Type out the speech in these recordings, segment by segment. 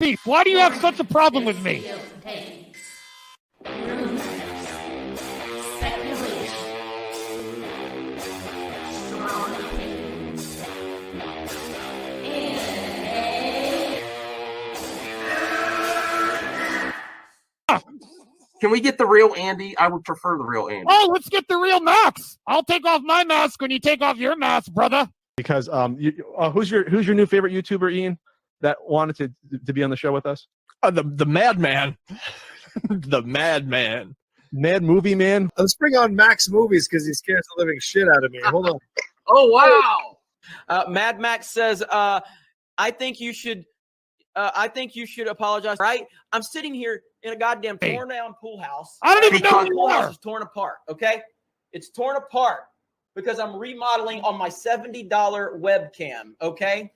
Beef, why do you have such a problem with me? Can we get the real Andy? I would prefer the real Andy. Oh, let's get the real Max. I'll take off my mask when you take off your mask, brother. Because who's your new favorite YouTuber, Ian, that wanted to be on the show with us? The Madman. The Madman. Mad Movie Man. Let's bring on Max Movies because he scares the living shit out of me. Hold on. Oh, wow. Mad Max says, I think you should apologize. Right? I'm sitting here in a goddamn torn down pool house. I don't even know who The you pool house are. is torn apart. Okay, it's torn apart because I'm remodeling on my $70 webcam. Okay,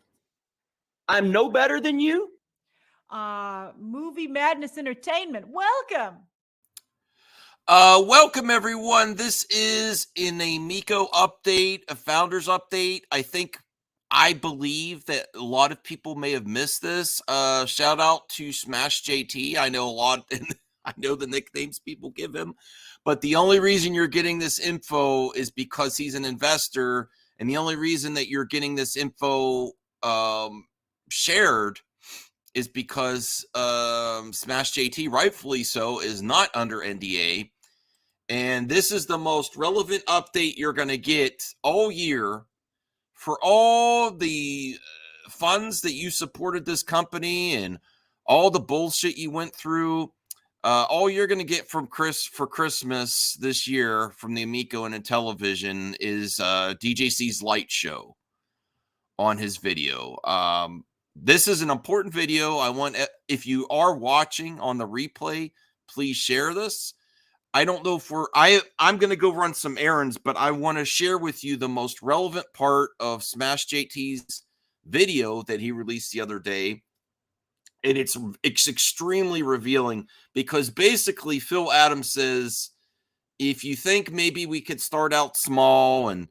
I'm no better than you. Movie Madness Entertainment. Welcome. Welcome everyone. This is an Amico update, a founders update. I believe that a lot of people may have missed this. Shout out to Smash JT. I know a lot, and I know the nicknames people give him, but the only reason you're getting this info is because he's an investor, and the only reason that you're getting this info shared is because Smash JT, rightfully so, is not under NDA. And this is the most relevant update you're going to get all year for all the funds that you supported this company and all the bullshit you went through. All you're going to get from Chris for Christmas this year from the Amico and Intellivision is DJC's light show on his video. This is an important video. I want, if you are watching on the replay, please share this. I don't know if I'm going to go run some errands, but I want to share with you the most relevant part of Smash JT's video that he released the other day. And it's extremely revealing because basically Phil Adams says, if you think maybe we could start out small and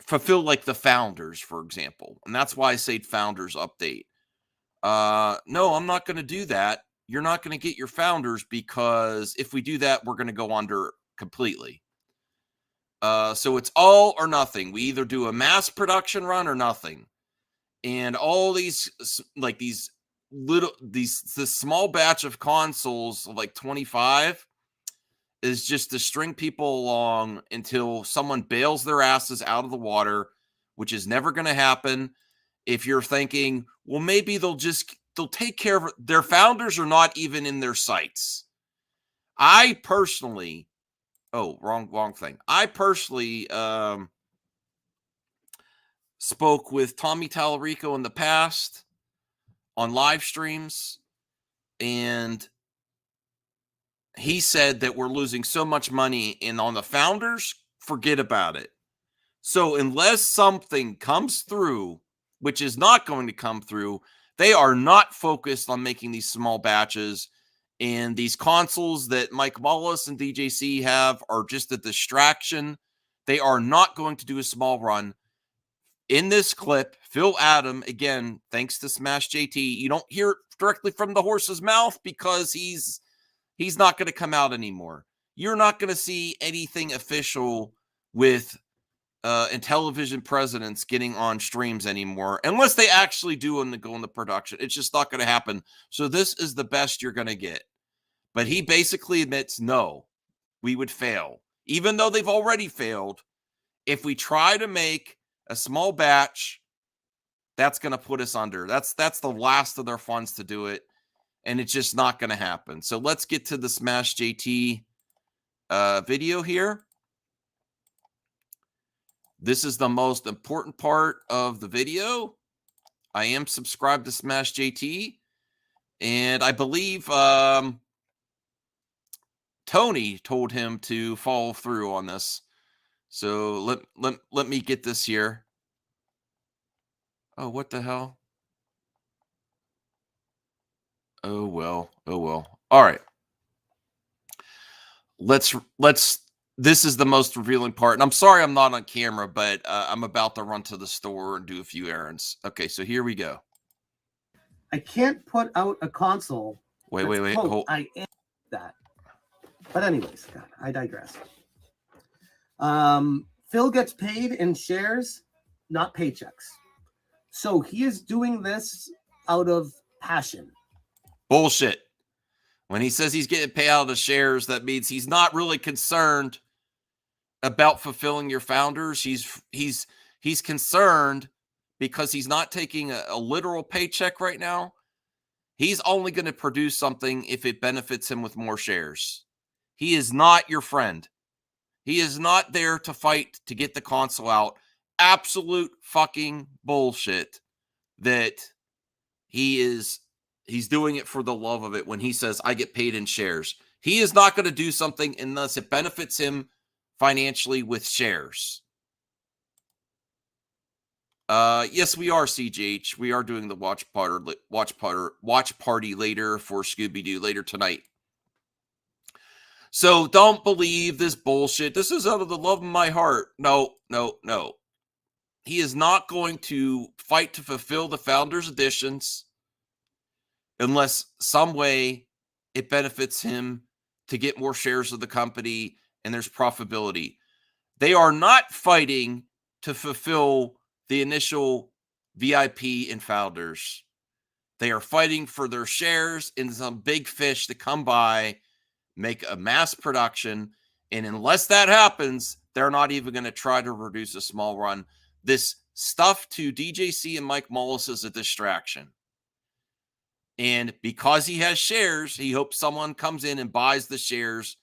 fulfill like the founders, for example. And that's why I say founders update. No, I'm not going to do that. You're not going to get your founders because if we do that, we're going to go under completely. So it's all or nothing. We either do a mass production run or nothing. And all these, like this small batch of consoles, like 25, is just to string people along until someone bails their asses out of the water, which is never going to happen. If you're thinking, well, maybe they'll take care of it. Their founders are not even in their sights. I personally, wrong thing. I personally spoke with Tommy Tallarico in the past on live streams, and he said that we're losing so much money on the founders, forget about it. So unless something comes through, which is not going to come through, they are not focused on making these small batches. And these consoles that Mike Mullis and DJC have are just a distraction. They are not going to do a small run. In this clip, Phil Adam, again, thanks to Smash JT, you don't hear it directly from the horse's mouth because he's not going to come out anymore. You're not going to see anything official with Intellivision presidents getting on streams anymore, unless they actually do and go into production. It's just not going to happen. So this is the best you're going to get. But he basically admits, no, we would fail. Even though they've already failed, if we try to make a small batch, that's going to put us under. That's the last of their funds to do it. And it's just not going to happen. So let's get to the Smash JT video here. This is the most important part of the video. I am subscribed to Smash JT, and I believe Tony told him to follow through on this. So let me get this here. Oh, what the hell? Oh well. Oh well. All right. Let's this is the most revealing part. And I'm sorry I'm not on camera, but I'm about to run to the store and do a few errands. Okay, so here we go. I can't put out a console. Wait. Quote, I am that. But anyways, God, I digress. Phil gets paid in shares, not paychecks. So he is doing this out of passion. Bullshit. When he says he's getting paid out of the shares, that means he's not really concerned about fulfilling your founders. He's concerned because he's not taking a literal paycheck right now. He's only going to produce something if it benefits him with more shares. He is not your friend. He is not there to fight to get the console out. Absolute fucking bullshit that he's doing it for the love of it when he says, I get paid in shares. He is not going to do something unless it benefits him financially with shares. Yes, we are, CGH. We are doing the watch party later for Scooby-Doo later tonight. So don't believe this bullshit. This is out of the love of my heart. No. He is not going to fight to fulfill the Founders Editions unless some way it benefits him to get more shares of the company and there's profitability. They are not fighting to fulfill the initial VIP and Founders. They are fighting for their shares in some big fish to come by, make a mass production, and unless that happens, they're not even going to try to reduce a small run. This stuff to DJC and Mike Mullis is a distraction. And because he has shares, he hopes someone comes in and buys the shares.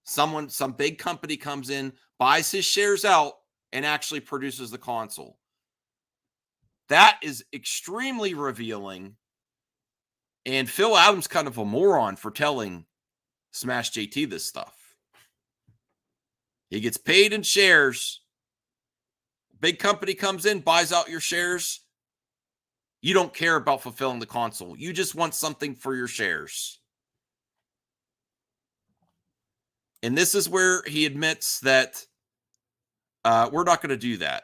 Some big company comes in, buys his shares out, and actually produces the console. That is extremely revealing. And Phil Adams kind of a moron for telling Smash JT this stuff. He gets paid in shares. Big company comes in, buys out your shares. You don't care about fulfilling the console. You just want something for your shares. And this is where he admits that we're not going to do that.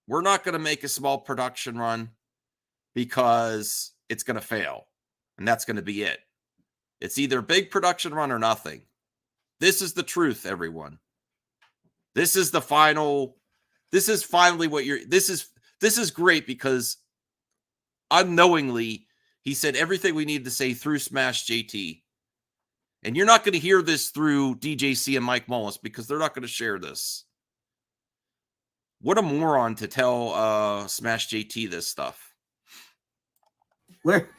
We're not going to make a small production run because it's going to fail. And that's going to be it. It's either a big production run or nothing. This is the truth, everyone. This is the final. This is finally what you're. This is great because unknowingly he said everything we needed to say through Smash JT. And you're not going to hear this through DJC and Mike Mullis because they're not going to share this. What a moron to tell Smash JT this stuff. Where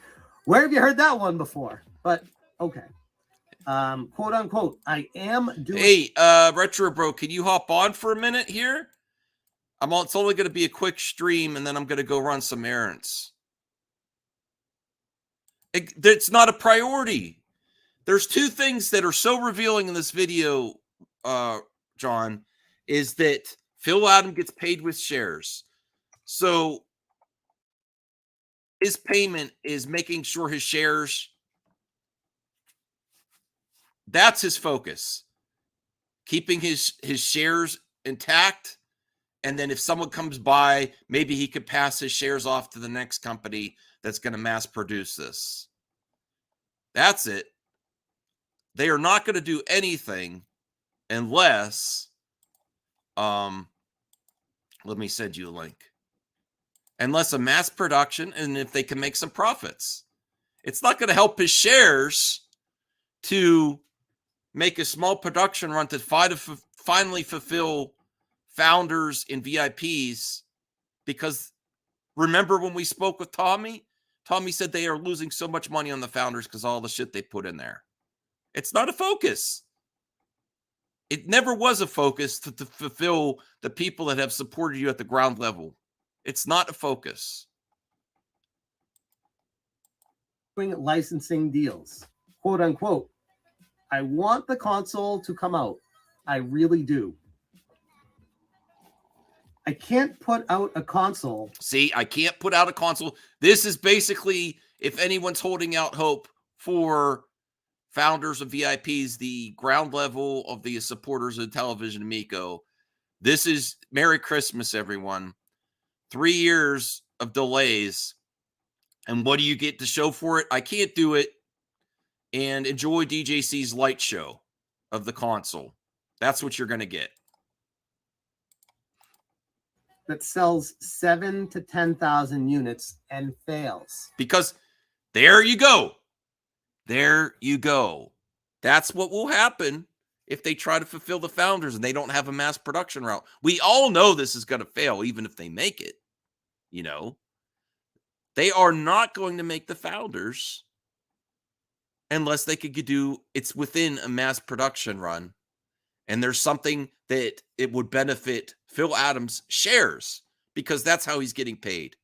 have you heard that one before? But okay. Quote unquote, I am doing. Hey, Retro Bro, can you hop on for a minute here? It's only going to be a quick stream, and then I'm going to go run some errands. It's not a priority. There's two things that are so revealing in this video, John, is that Phil Adams gets paid with shares. So his payment is making sure his shares, that's his focus. Keeping his shares intact. And then if someone comes by, maybe he could pass his shares off to the next company that's going to mass produce this. That's it. They are not going to do anything unless, let me send you a link. Unless a mass production and if they can make some profits. It's not going to help his shares to make a small production run to finally fulfill Founders and VIPs, because remember when we spoke with Tommy? Tommy said they are losing so much money on the Founders because all the shit they put in there. It's not a focus. It never was a focus to fulfill the people that have supported you at the ground level. It's not a focus. Licensing deals, quote unquote. I want the console to come out. I really do. I can't put out a console. See, I can't put out a console. This is basically, if anyone's holding out hope for founders and VIPs, the ground level of the supporters of Intellivision Amico. This is Merry Christmas, everyone. 3 years of delays. And what do you get to show for it? I can't do it. And enjoy DJC's light show of the console. That's what you're going to get. That sells 7 to 10,000 units and fails. Because there you go. There you go. That's what will happen if they try to fulfill the founders and they don't have a mass production route. We all know this is going to fail, even if they make it. You know, they are not going to make the founders unless they could do it's within a mass production run. And there's something that it would benefit Phil Adams' shares, because that's how he's getting paid.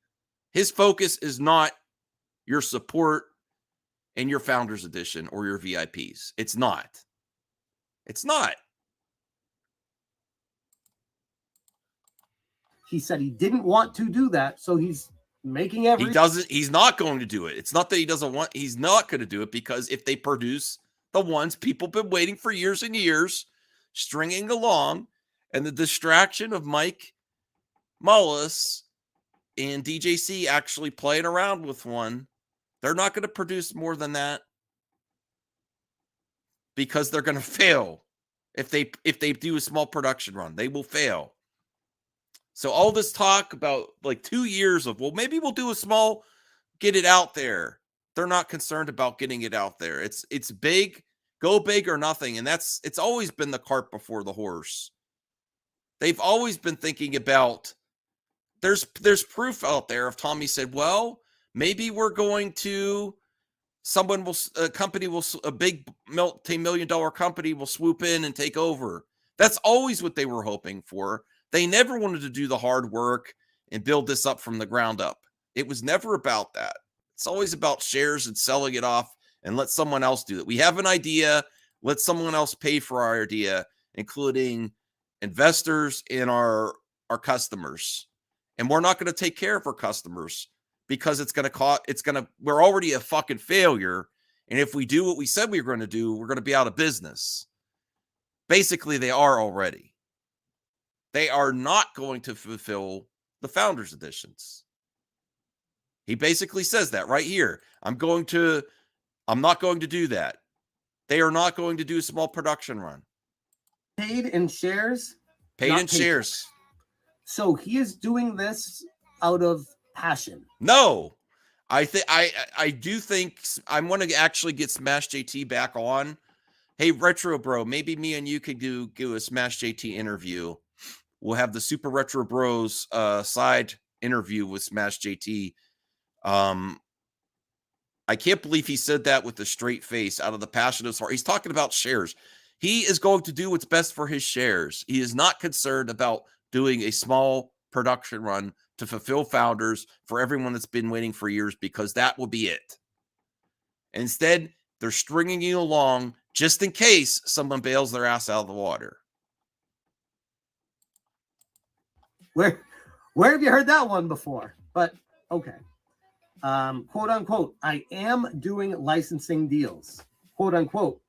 His focus is not your support and your Founders Edition or your VIPs. It's not. It's not. He said he didn't want to do that, so he's making every... He's not going to do it. It's not that he doesn't want, he's not going to do it, because if they produce the ones people have been waiting for years and years, stringing along, and the distraction of Mike Mullis and DJC actually playing around with one, they're not going to produce more than that, because they're going to fail. If they do a small production run, they will fail. So all this talk about like 2 years of, well, maybe we'll do a small, get it out there. They're not concerned about getting it out there. It's big, go big or nothing. And it's always been the cart before the horse. They've always been thinking about, there's proof out there. If Tommy said, well, maybe we're going to, a big multi-million-dollar company will swoop in and take over. That's always what they were hoping for. They never wanted to do the hard work and build this up from the ground up. It was never about that. It's always about shares and selling it off and let someone else do it. We have an idea. Let someone else pay for our idea, including investors and our customers. And we're not going to take care of our customers because we're already a fucking failure. And if we do what we said we were going to do, we're going to be out of business. Basically, they are already. They are not going to fulfill the Founders Editions. He basically says that right here. I'm not going to do that. They are not going to do a small production run. Paid in shares? Paid in shares. So he is doing this out of passion. No. I do think I'm going to actually get Smash JT back on. Hey, Retro Bro, maybe me and you could do a Smash JT interview. We'll have the Super Retro Bros side interview with Smash JT. I can't believe he said that with a straight face out of the passion of his heart. He's talking about shares. He is going to do what's best for his shares. He is not concerned about doing a small production run to fulfill Founders for everyone that's been waiting for years, because that will be it. Instead, they're stringing you along just in case someone bails their ass out of the water. Where have you heard that one before? But okay. Quote unquote, I am doing licensing deals. Quote unquote,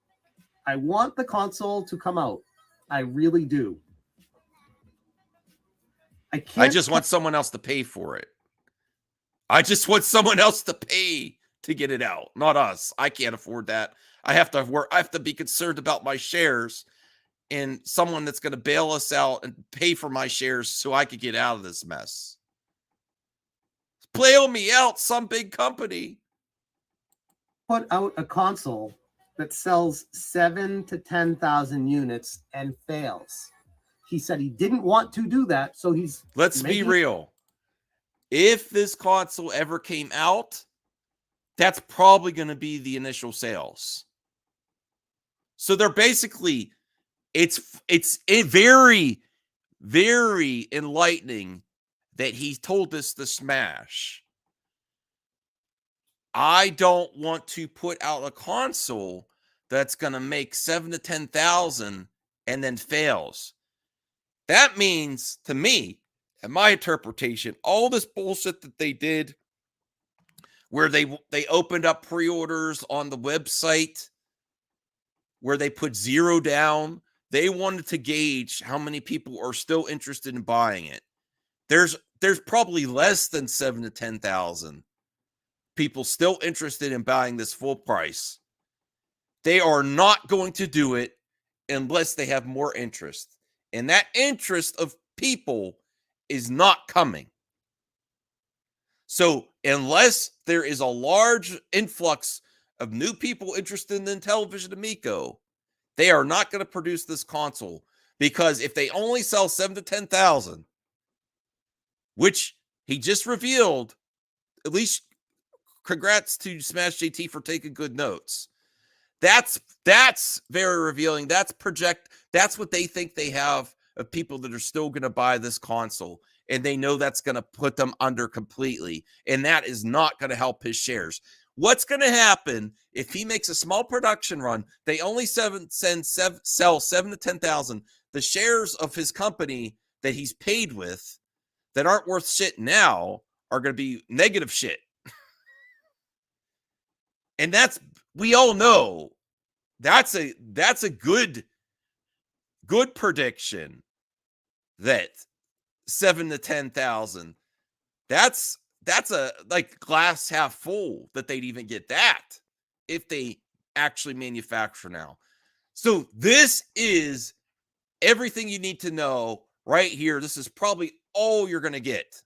I want the console to come out. I really do. I just want someone else to pay for it. I just want someone else to pay to get it out, not us. I can't afford that. I have to be concerned about my shares and someone that's going to bail us out and pay for my shares so I could get out of this mess. Bail me out, some big company. Put out a console that sells 7 to 10,000 units and fails. He said he didn't want to do that, so he's... Let's be real. If this console ever came out, that's probably going to be the initial sales. So they're basically... It's very, very enlightening that he told us to smash. I don't want to put out a console that's going to make 7 to 10,000 and then fails. That means, to me, in my interpretation, all this bullshit that they did, where they opened up pre-orders on the website where they put 0 down. They wanted to gauge how many people are still interested in buying it. There's probably less than 7 to 10,000 people still interested in buying this full price. They are not going to do it unless they have more interest. And that interest of people is not coming. So unless there is a large influx of new people interested in the Intellivision Amico, they are not going to produce this console, because if they only sell 7 to 10,000, which he just revealed, at least congrats to Smash JT for taking good notes. That's very revealing. That's what they think they have of people that are still going to buy this console. And they know that's going to put them under completely. And that is not going to help his shares. What's going to happen if he makes a small production run? They only sell 7 to 10,000. The shares of his company that he's paid with that aren't worth shit now are going to be negative shit. And we all know that's a good prediction, that 7 to 10,000. That's a like glass half full that they'd even get that if they actually manufacture now. So this is everything you need to know right here. This is probably all you're going to get.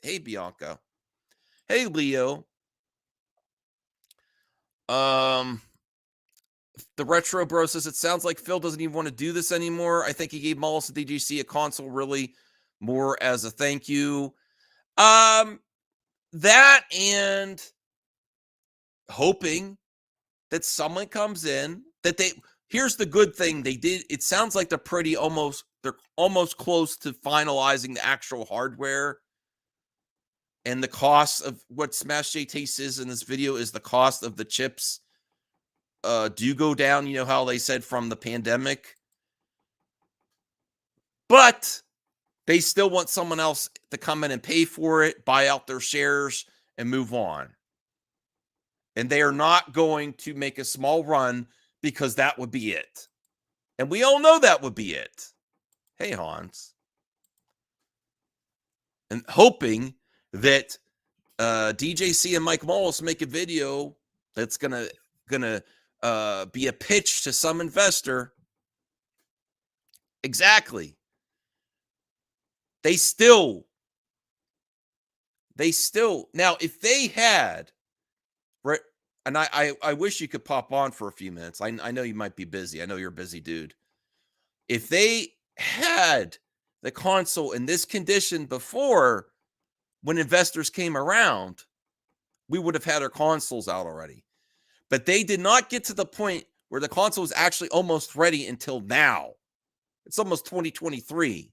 Hey, Bianca. Hey, Leo. The Retro Bro says it sounds like Phil doesn't even want to do this anymore. I think he gave Mullis and DGC a console really more as a thank you. That and hoping that someone comes in that here's the good thing they did. It sounds like they're almost close to finalizing the actual hardware. And the cost of what Smash JT says in this video is the cost of the chips do go down, you know how they said from the pandemic. But they still want someone else to come in and pay for it, buy out their shares, and move on. And they are not going to make a small run because that would be it. And we all know that would be it. Hey, Hans. And hoping that DJC and Mike Mullis make a video that's gonna be a pitch to some investor. Exactly. They still now, if they had, right, and I wish you could pop on for a few minutes. I know you might be busy. I know you're a busy dude. If they had the console in this condition before, when investors came around, we would have had our consoles out already. But they did not get to the point where the console was actually almost ready until now. It's almost 2023.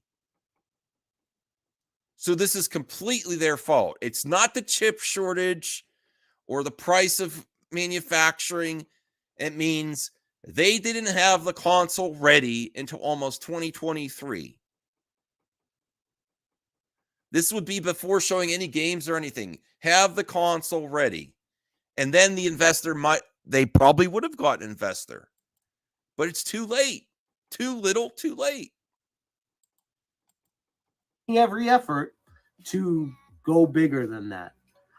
So this is completely their fault. It's not the chip shortage or the price of manufacturing. It means they didn't have the console ready until almost 2023. This would be before showing any games or anything. Have the console ready. And then the investor they probably would have got an investor. But it's too late. Too little, too late. Every effort to go bigger than that,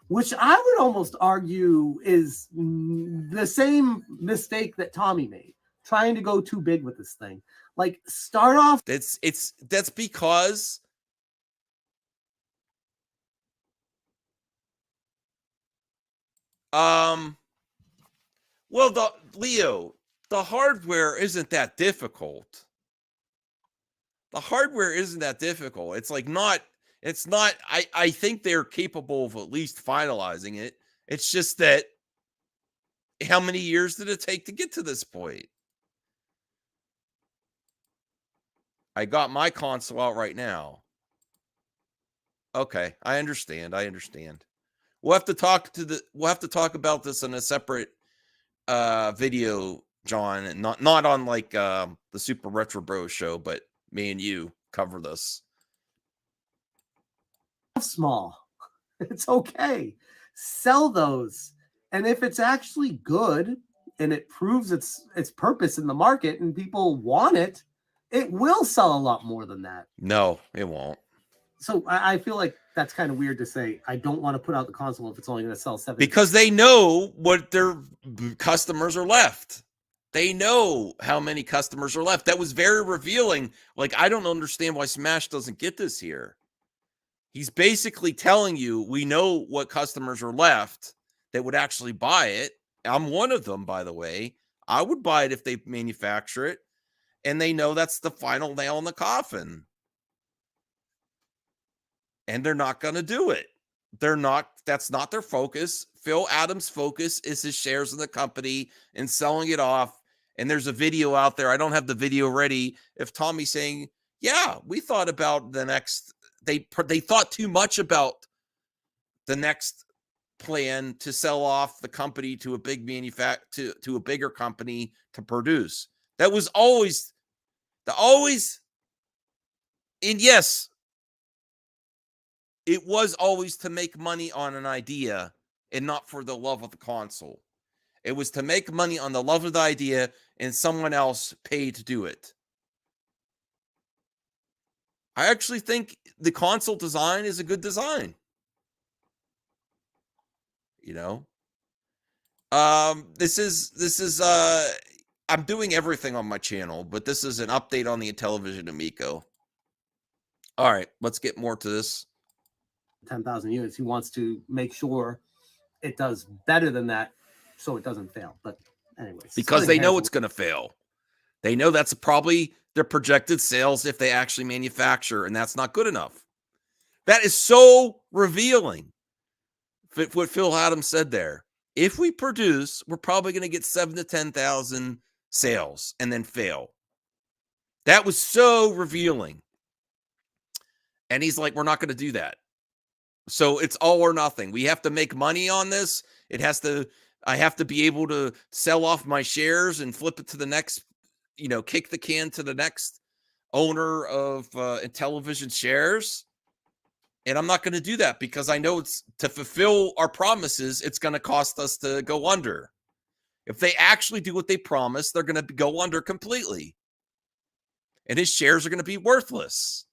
which I would almost argue is the same mistake that Tommy made, trying to go too big with this thing. Like, start off. That's because well, the hardware isn't that difficult. It's not, I think they're capable of at least finalizing it. It's just that how many years did it take to get to this point? I got my console out right now. Okay, I understand. We'll have to talk about this in a separate video, John, and not on like the Super Retro Bros show, but me and you cover this. Small. It's okay. Sell those. And if it's actually good, and it proves its purpose in the market and people want it, it will sell a lot more than that. No, it won't. So I feel like that's kind of weird to say. I don't want to put out the console if it's only going to sell 7. Because they know what their customers are left. They know how many customers are left. That was very revealing. Like, I don't understand why Smash doesn't get this here. He's basically telling you, we know what customers are left that would actually buy it. I'm one of them, by the way. I would buy it if they manufacture it. And they know that's the final nail in the coffin. And they're not going to do it. That's not their focus. Phil Adams' focus is his shares in the company and selling it off. And there's a video out there. I don't have the video ready. If Tommy saying, yeah, we thought about the next, they thought too much about the next plan to sell off the company to a big to a bigger company to produce. That was always, and yes, it was always to make money on an idea and not for the love of the console. It was to make money on the love of the idea and someone else paid to do it. I actually think the console design is a good design. You know? This is I'm doing everything on my channel, but this is an update on the Intellivision Amico. All right, let's get more to this. 10,000 units. He wants to make sure it does better than that so it doesn't fail. But anyways, because they know it's going to fail. They know that's probably their projected sales if they actually manufacture, and that's not good enough. That is so revealing. What Phil Adams said there. If we produce, we're probably going to get 7,000 to 10,000 sales and then fail. That was so revealing. And he's like, we're not going to do that. So it's all or nothing. We have to make money on this. I have to be able to sell off my shares and flip it to the next, kick the can to the next owner of Intellivision shares. And I'm not going to do that because I know it's to fulfill our promises. It's going to cost us to go under. If they actually do what they promise, they're going to go under completely. And his shares are going to be worthless.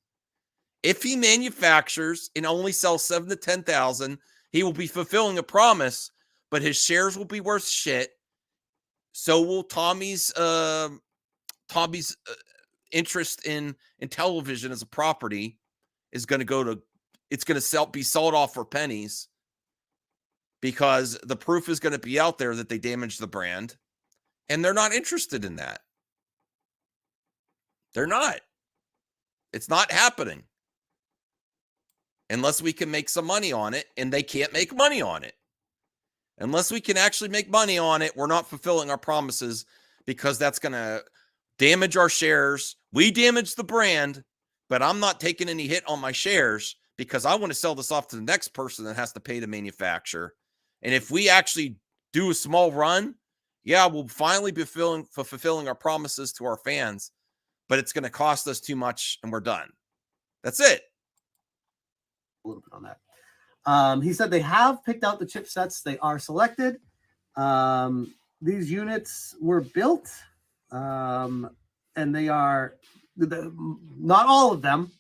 If he manufactures and only sells 7,000 to 10,000, he will be fulfilling a promise, but his shares will be worth shit. So will Tommy's interest in Intellivision as a property is going to be sold off for pennies because the proof is going to be out there that they damaged the brand, and they're not interested in that. They're not. It's not happening. Unless we can make some money on it, and they can't make money on it. Unless we can actually make money on it, we're not fulfilling our promises because that's going to damage our shares. We damage the brand, but I'm not taking any hit on my shares because I want to sell this off to the next person that has to pay the manufacturer. And if we actually do a small run, yeah, we'll finally be fulfilling our promises to our fans, but it's going to cost us too much and we're done. That's it. A little bit on that. He said they have picked out the chipsets. They are selected. These units were built, and they are not all of them,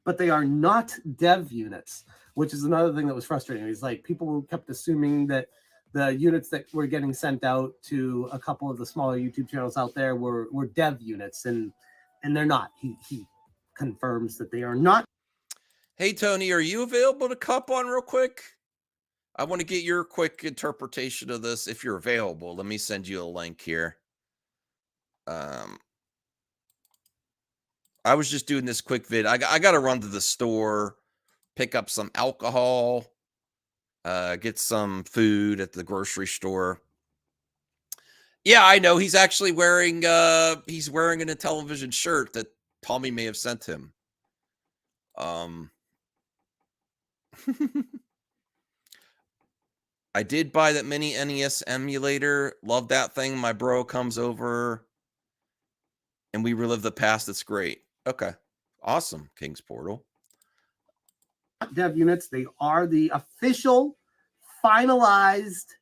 but they are not dev units, which is another thing that was frustrating. He's like, people kept assuming that the units that were getting sent out to a couple of the smaller YouTube channels out there were dev units, and they're not. He confirms that they are not. Hey, Tony, are you available to cup on real quick? I want to get your quick interpretation of this if you're available. Let me send you a link here. I was just doing this quick vid. I got to run to the store, pick up some alcohol, get some food at the grocery store. Yeah, I know. He's actually wearing an Intellivision shirt that Tommy may have sent him. I did buy that mini NES emulator. Love that thing. My bro comes over and we relive the past. It's great. Okay. Awesome, King's Portal. Dev units. They are the official finalized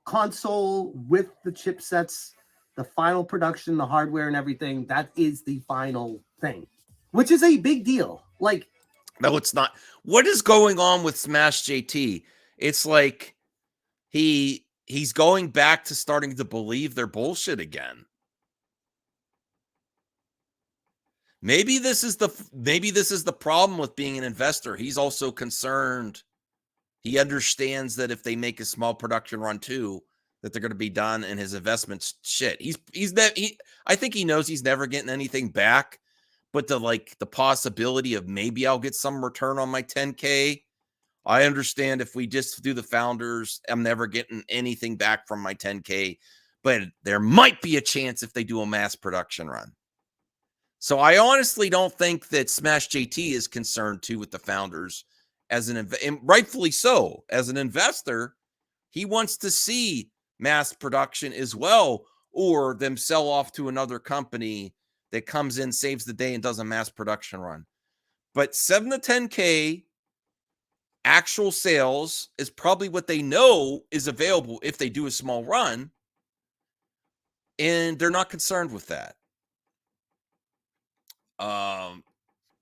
console with the chipsets, the final production, the hardware and everything, that is the final thing, which is a big deal. Like, no, it's not. What is going on with Smash JT? It's like he's going back to starting to believe their bullshit again. Maybe this is the problem with being an investor. He's also concerned. He understands that if they make a small production run too, that they're going to be done and his investment's shit. I think he knows he's never getting anything back, but the possibility of maybe I'll get some return on my 10K. I understand if we just do the founders, I'm never getting anything back from my 10K, but there might be a chance if they do a mass production run. So I honestly don't think that Smash JT is concerned too with the founders and rightfully so. As an investor, he wants to see mass production as well, or them sell off to another company that comes in, saves the day, and does a mass production run. But 7 to 10K actual sales is probably what they know is available if they do a small run, and they're not concerned with that.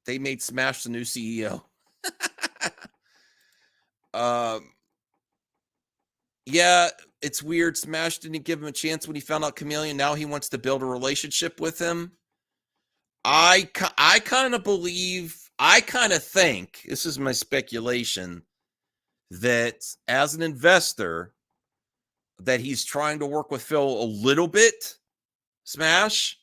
They made Smash the new CEO. Yeah, it's weird. Smash didn't give him a chance when he found out Chameleon. Now he wants to build a relationship with him. I kind of think, this is my speculation, that as an investor, that he's trying to work with Phil a little bit, Smash,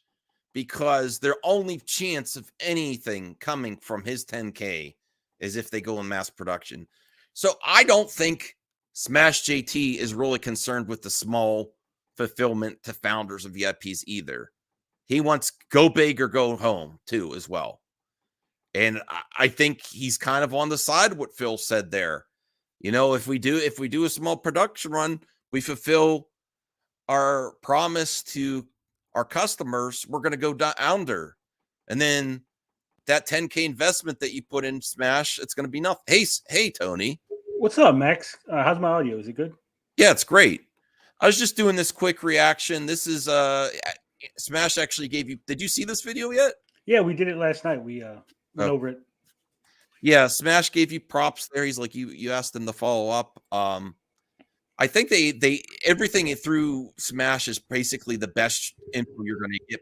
because their only chance of anything coming from his 10K is if they go in mass production. So I don't think Smash JT is really concerned with the small fulfillment to founders and VIPs either. He wants go big or go home too as well. And I think he's kind of on the side of what Phil said there. You know, if we do a small production run, we fulfill our promise to our customers, we're going to go down under. And then that 10K investment that you put in Smash, it's going to be nothing. Hey, Tony. What's up, Max? How's my audio? Is it good? Yeah, it's great. I was just doing this quick reaction. This is Smash actually gave you. Did you see this video yet? Yeah, we did it last night. We went over it. Yeah, Smash gave you props there. He's like, you asked them to follow up. I think they everything through Smash is basically the best info you're going to get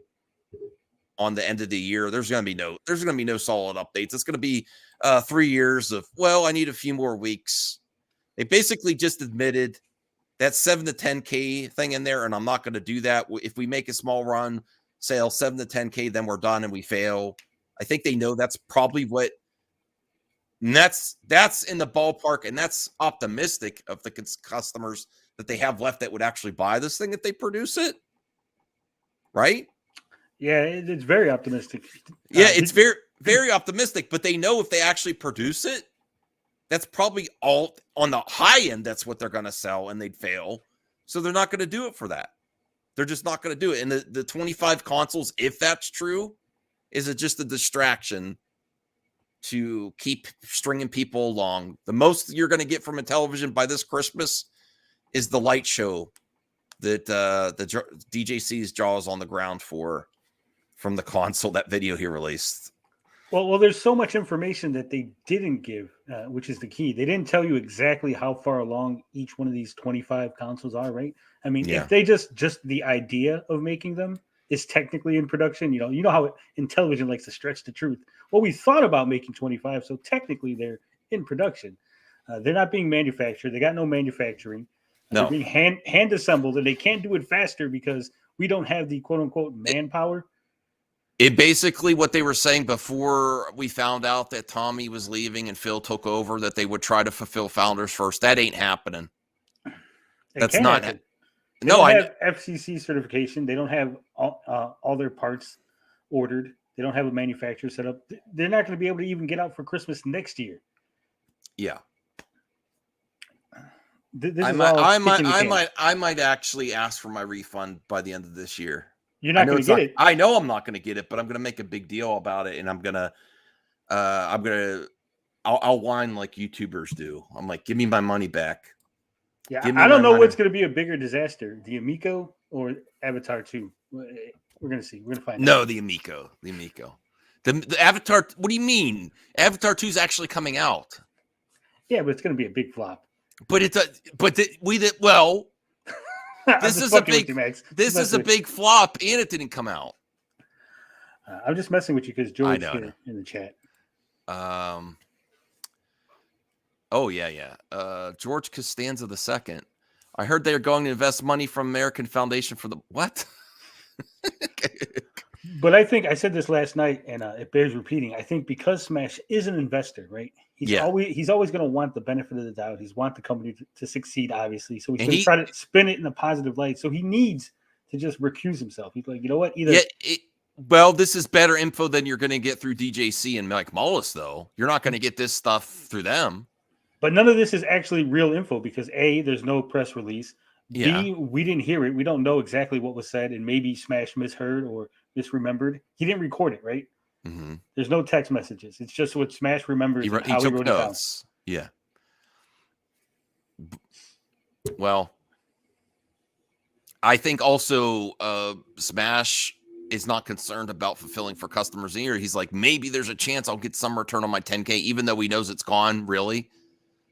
on the end of the year. There's going to be no solid updates. It's going to be 3 years of, well, I need a few more weeks. They basically just admitted that 7 to 10K thing in there, and I'm not going to do that. If we make a small run, sale 7 to 10K, then we're done and we fail. I think they know that's probably what. And that's in the ballpark, and that's optimistic of the customers that they have left that would actually buy this thing if they produce it, right? Yeah, it's very optimistic. Yeah, it's very, very optimistic, but they know if they actually produce it, that's probably all on the high end. That's what they're going to sell, and they'd fail. So they're not going to do it for that. They're just not going to do it. And the 25 consoles, if that's true, is it just a distraction to keep stringing people along? The most you're going to get from Intellivision by this Christmas is the light show that the DJC's jaws on the ground for from the console, that video he released. Well, there's so much information that they didn't give, which is the key. They didn't tell you exactly how far along each one of these 25 consoles are, right? I mean, if they just the idea of making them is technically in production, you know how Intellivision likes to stretch the truth. Well, we thought about making 25, so technically they're in production. They're not being manufactured. They got no manufacturing. They're being hand assembled, and they can't do it faster because we don't have the quote unquote manpower. It basically what they were saying before we found out that Tommy was leaving and Phil took over, that they would try to fulfill founders first. That ain't happening. That's not. They don't have FCC certification. They don't have all their parts ordered. They don't have a manufacturer set up. They're not going to be able to even get out for Christmas next year. Yeah. I might actually ask for my refund by the end of this year. You're not going to get it. I know I'm not going to get it, but I'm going to make a big deal about it, and I'll whine like YouTubers do. I'm like, give me my money back. Yeah, Give me I don't my know money. what's going to be a bigger disaster, the Amico or Avatar 2. We're going to see. We're going to find out. No, the Amico. The Amico. The Avatar. What do you mean? Avatar 2 is actually coming out. Yeah, but it's going to be a big flop. But it's a. Well. I'm This just is a fucking with big. you, Max. This is a big flop, and it didn't come out. I'm just messing with you because George know. here in the chat. Oh yeah. George Costanza II. I heard they are going to invest money from American Foundation for the what? But I think I said this last night, and it bears repeating. I think because Smash is an investor, right? He's always going to want the benefit of the doubt. He's want the company to succeed, obviously. So he's going to try to spin it in a positive light. So he needs to just recuse himself. He's like, you know what? Well, this is better info than you're going to get through DJC and Mike Mullis, though. You're not going to get this stuff through them. But none of this is actually real info because A, there's no press release. Yeah. B, we didn't hear it. We don't know exactly what was said, and maybe Smash misheard or misremembered. He didn't record it, right? Mm-hmm. There's no text messages. It's just what Smash remembers. He how took he wrote notes. It down. Yeah. Well, I think also Smash is not concerned about fulfilling for customers here. He's like, maybe there's a chance I'll get some return on my 10K, even though he knows it's gone, really.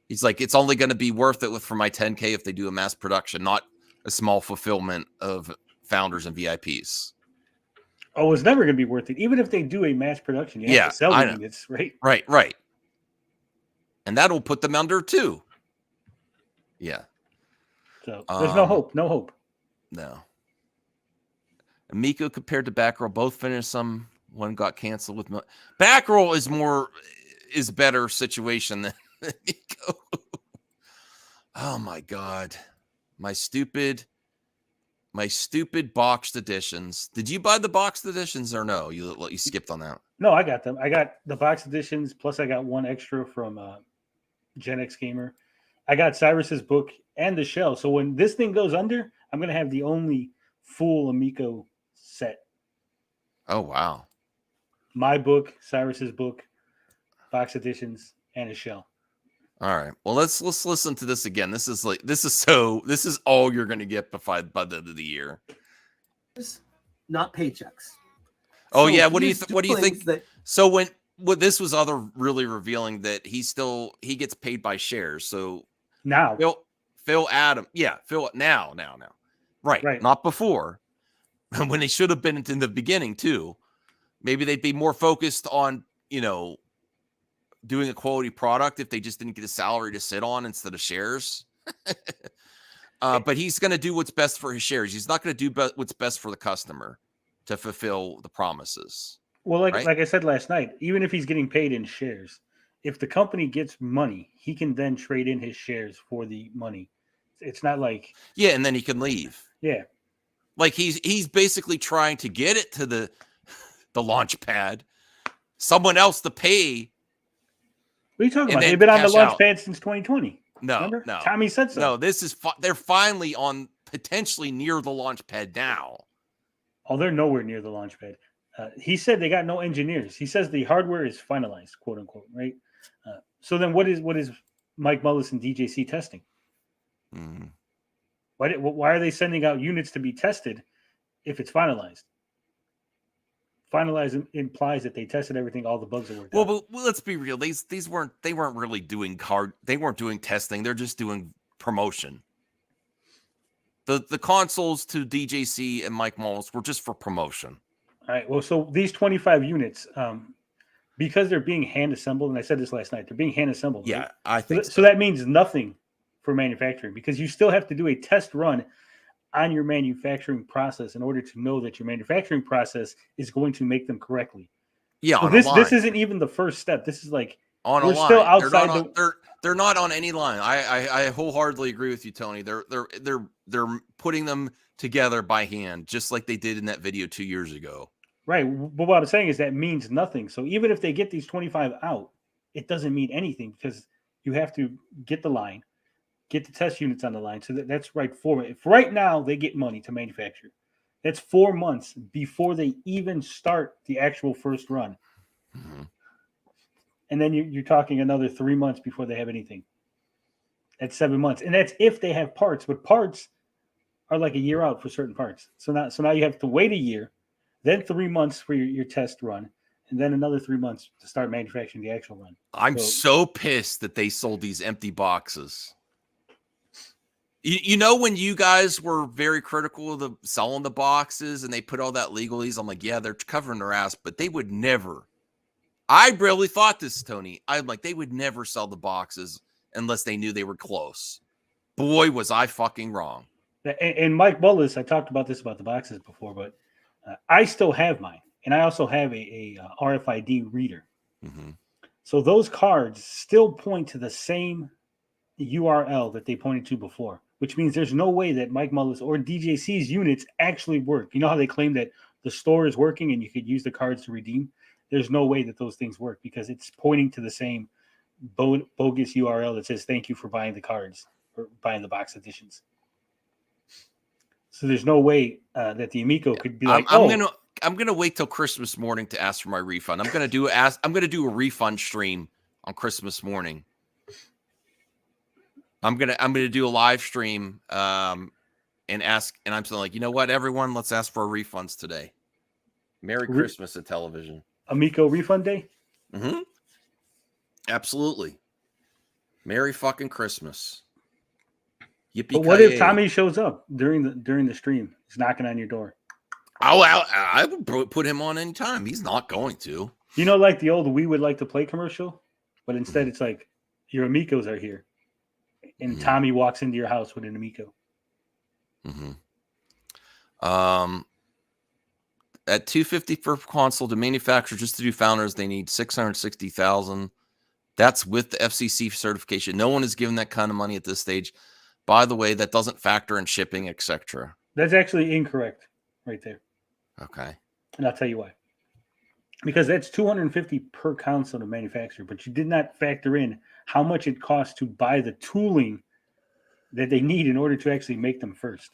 He's like, it's only going to be worth it for my 10K if they do a mass production, not a small fulfillment of founders and VIPs. Oh, it's never going to be worth it. Even if they do a mass production, you have to sell the units, right? Right. And that'll put them under too. Yeah. So there's no hope. No hope. No. Amico compared to Backroll, both finished some. One got canceled with Backroll is better situation than Amico. Oh my God. My stupid boxed editions. Did you buy the boxed editions or no? You skipped on that. No, I got them. I got the box editions, plus I got one extra from Gen X Gamer. I got Cyrus's book and the shell. So when this thing goes under, I'm going to have the only full Amico set. Oh, wow. My book, Cyrus's book, box editions, and a shell. All right. Well, let's listen to this again. This is all you're going to get by the end of the year. Not paychecks. Oh, So yeah. What do you think? So this was other really revealing that he gets paid by shares. So now Phil Adam. Yeah. Phil now. Right. Not before. When they should have been in the beginning too. Maybe they'd be more focused on, doing a quality product if they just didn't get a salary to sit on instead of shares. But he's going to do what's best for his shares. He's not going to do what's best for the customer to fulfill the promises. Well, like I said last night, even if he's getting paid in shares, if the company gets money, he can then trade in his shares for the money. It's not like... Yeah, and then he can leave. Yeah. Like he's basically trying to get it to the launch pad, someone else to pay. What are you talking about? They've been on the launch pad since 2020. No, Remember? no. Tommy said so. No, this is they're finally on potentially near the launch pad now. Oh, they're nowhere near the launch pad. He said they got no engineers. He says the hardware is finalized, quote unquote, right? So then what is Mike Mullis and DJC testing? Mm. Why are they sending out units to be tested if it's finalized? Finalized implies that they tested everything, all the bugs that worked out. But let's be real. They weren't really doing they weren't doing testing. They're just doing promotion. The consoles to DJC and Mike Mullis were just for promotion. All right. Well, so these 25 units, because they're being hand assembled, and I said this last night, they're being hand assembled. Yeah, right? I think so. That means nothing for manufacturing because you still have to do a test run on your manufacturing process in order to know that your manufacturing process is going to make them correctly. Yeah. So this isn't even the first step. This is like on a we're line. Still outside. They're not on any line. I wholeheartedly agree with you, Tony. They're putting them together by hand, just like they did in that video 2 years ago. Right. But what I'm saying is that means nothing. So even if they get these 25 out, it doesn't mean anything because you have to get the line, get the test units on the line. So that's right. If right now they get money to manufacture, that's 4 months before they even start the actual first run. Mm-hmm. And then you're talking another 3 months before they have anything. That's 7 months, and that's if they have parts. But parts are like a year out for certain parts. So now you have to wait a year, then 3 months for your test run, and then another 3 months to start manufacturing the actual run. I'm so pissed that they sold these empty boxes. You know, when you guys were very critical of the selling the boxes and they put all that legalese, I'm like, yeah, they're covering their ass, but they would never. I really thought this, Tony. I'm like, they would never sell the boxes unless they knew they were close. Boy, was I fucking wrong. And Mike Bullis, I talked about this about the boxes before, but I still have mine, and I also have a RFID reader. Mm-hmm. So those cards still point to the same URL that they pointed to before, which means there's no way that Mike Mullis or DJC's units actually work. You know how they claim that the store is working and you could use the cards to redeem? There's no way that those things work because it's pointing to the same bogus URL that says thank you for buying the cards or buying the box editions. So there's no way that the Amico could be like, I'm gonna wait till Christmas morning to ask for my refund. I'm gonna do a refund stream on Christmas morning. I'm gonna do a live stream and ask, and I'm saying like, you know what, everyone, let's ask for our refunds today. Merry Christmas at television. Amico refund day. Mm-hmm. Absolutely. Merry fucking Christmas. Yippee! But what if Tommy shows up during the stream? He's knocking on your door. I would put him on anytime. He's not going to. You know, like the old "We Would Like to Play" commercial, but instead it's like your Amicos are here, and Tommy walks into your house with an Amico. Mm-hmm. At $250 per console to manufacture, just to do founders, they need $660,000. That's with the FCC certification. No one is given that kind of money at this stage. By the way, that doesn't factor in shipping, etc. That's actually incorrect, right there. Okay. And I'll tell you why. Because that's $250 per console to manufacture, but you did not factor in how much it costs to buy the tooling that they need in order to actually make them first.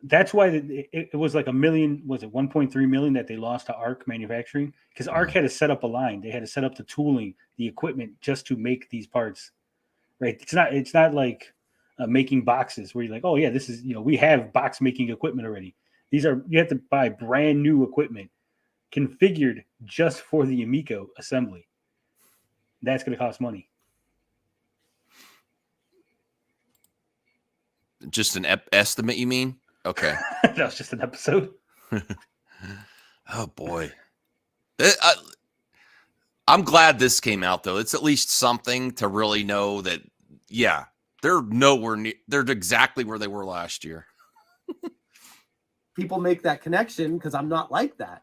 That's why it was like $1 million, was it 1.3 million that they lost to ARC manufacturing? Because ARC had to set up a line. They had to set up the tooling, the equipment just to make these parts. Right? It's not like making boxes where you're like, oh yeah, this is, we have box making equipment already. You have to buy brand new equipment configured just for the Amico assembly. That's going to cost money. Just an estimate, you mean? Okay. That was just an episode. Oh boy. I'm glad this came out though. It's at least something to really know that, yeah, they're nowhere near, they're exactly where they were last year. People make that connection because I'm not like that.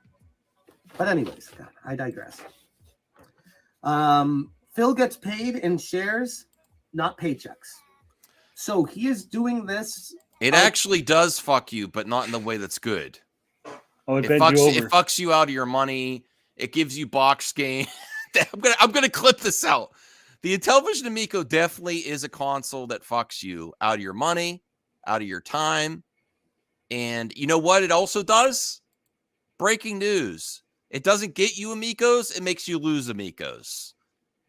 But anyways, God, I digress. Phil gets paid in shares, not paychecks. So he is doing this. It actually does fuck you, but not in the way that's good. Oh, it fucks you out of your money. It gives you box game. I'm gonna clip this out. The Intellivision Amico definitely is a console that fucks you out of your money, out of your time. And you know what it also does? Breaking news. It doesn't get you Amicos, it makes you lose Amicos.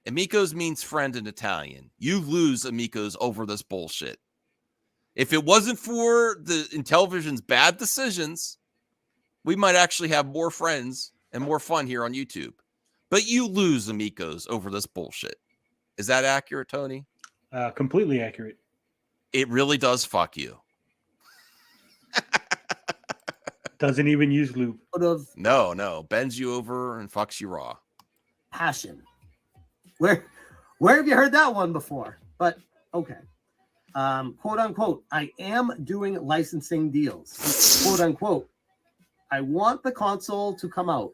Amicos means friend in Italian. You lose Amicos over this bullshit. If it wasn't for the Intellivision's bad decisions, we might actually have more friends and more fun here on YouTube. But you lose Amicos over this bullshit. Is that accurate, Tony? Completely accurate. It really does fuck you. Doesn't even use lube. No. Bends you over and fucks you raw. Passion. Where have you heard that one before? But okay. Quote unquote, I am doing licensing deals. Quote unquote. I want the console to come out.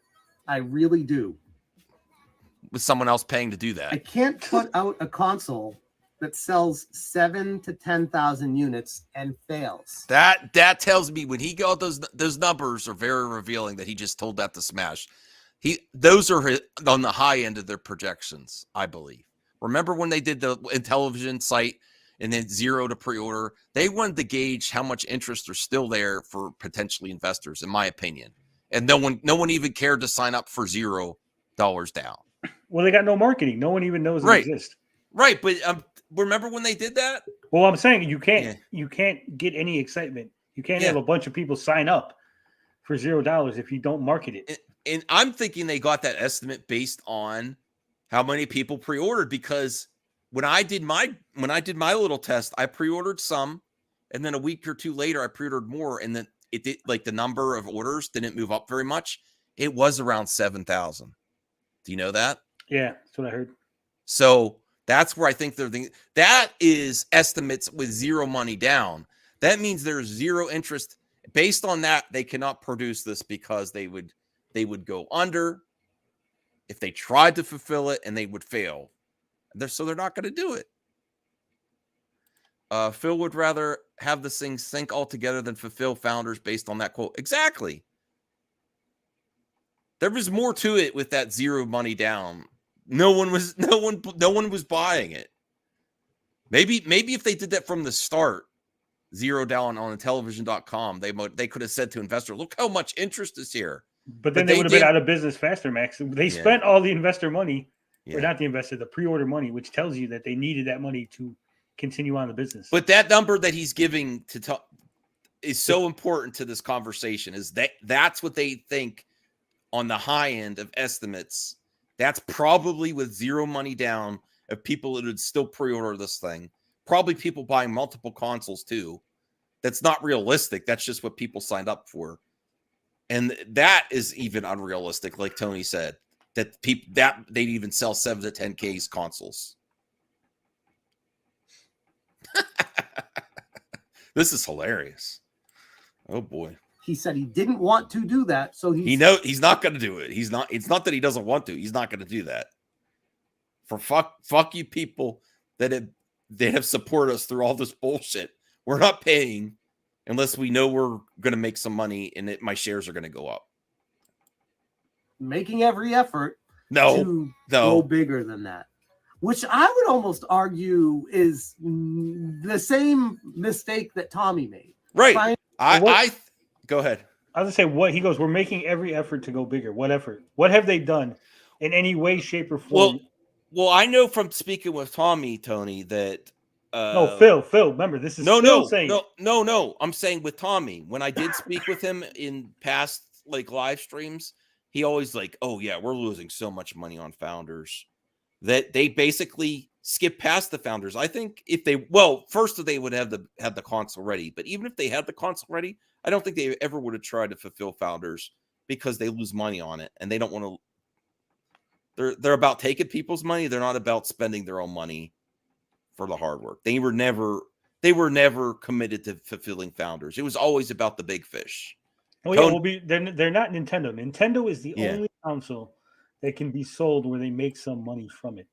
I really do. With someone else paying to do that. I can't put out a console that sells 7,000 to 10,000 units and fails. That tells me when he got those numbers are very revealing that he just told that to Smash. Those are on the high end of their projections, I believe. Remember when they did the Intellivision site and then 0 to pre-order? They wanted to gauge how much interest are still there for potentially investors, in my opinion. And no one even cared to sign up for $0 down. Well, they got no marketing. No one even knows it exists. Right, but remember when they did that? Well, I'm saying you can't get any excitement. You can't have a bunch of people sign up for $0 if you don't market it. And I'm thinking they got that estimate based on how many people pre-ordered, because when I did my little test, I pre-ordered some, and then a week or two later I pre-ordered more, and then it did, like, the number of orders didn't move up very much. It was around 7,000. Do you know that? Yeah, that's what I heard. So that's where I think they're thinking. That is estimates with zero money down. That means there's zero interest. Based on that, they cannot produce this because they would go under if they tried to fulfill it, and they would fail. So they're not going to do it. Phil would rather have this thing sink altogether than fulfill founders based on that quote. Exactly. There was more to it with that zero money down. No one was buying it. Maybe if they did that from the start, zero down on Intellivision.com, they could have said to investors, "Look how much interest is here." But then they would have been out of business faster, Max. They spent all the investor money, or not the investor, the pre-order money, which tells you that they needed that money to continue on the business. But that number that he's giving is so important to this conversation. Is that's what they think on the high end of estimates. That's probably with zero money down of people that would still pre-order this thing. Probably people buying multiple consoles too. That's not realistic. That's just what people signed up for. And that is even unrealistic, like Tony said, that they'd even sell 7 to 10K consoles. This is hilarious. Oh boy. He said he didn't want to do that, so he's not going to do it. It's not that he doesn't want to. He's not going to do that. For fuck you people that have supported us through all this bullshit. We're not paying unless we know we're going to make some money and my shares are going to go up. making every effort to go bigger than that. Which I would almost argue is the same mistake that Tommy made. Right. Go ahead. I was gonna say what he goes. We're making every effort to go bigger. What effort? What have they done in any way, shape, or form? Well, I know from speaking with Tommy, Tony, that no, Phil. Remember, this is no. I'm saying with Tommy, when I did speak with him in past live streams, he always oh yeah, we're losing so much money on founders that they basically skip past the founders. I think if they first they would have the console ready, but even if they had the console ready, I don't think they ever would have tried to fulfill founders because they lose money on it and they don't want to. They're about taking people's money. They're not about spending their own money for the hard work. They were never committed to fulfilling founders. It was always about the big fish. Oh yeah, they're not Nintendo. Nintendo is the only console that can be sold where they make some money from it.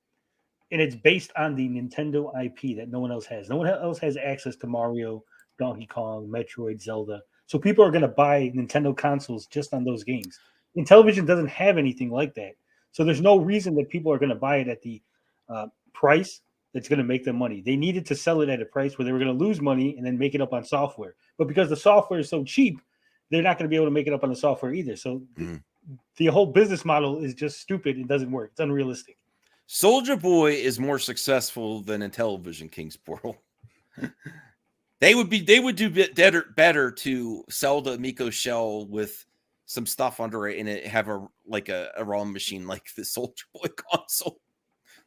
And it's based on the Nintendo IP that no one else has. No one else has access to Mario, Donkey Kong, Metroid, Zelda. So people are going to buy Nintendo consoles just on those games. Intellivision doesn't have anything like that. So there's no reason that people are going to buy it at the price that's going to make them money. They needed to sell it at a price where they were going to lose money and then make it up on software. But because the software is so cheap, they're not going to be able to make it up on the software either. So the whole business model is just stupid. It doesn't work. It's unrealistic. Soldier Boy is more successful than Intellivision King's Portal. They would do better to sell the Amico shell with some stuff under it and it have a ROM machine like the Soldier Boy console.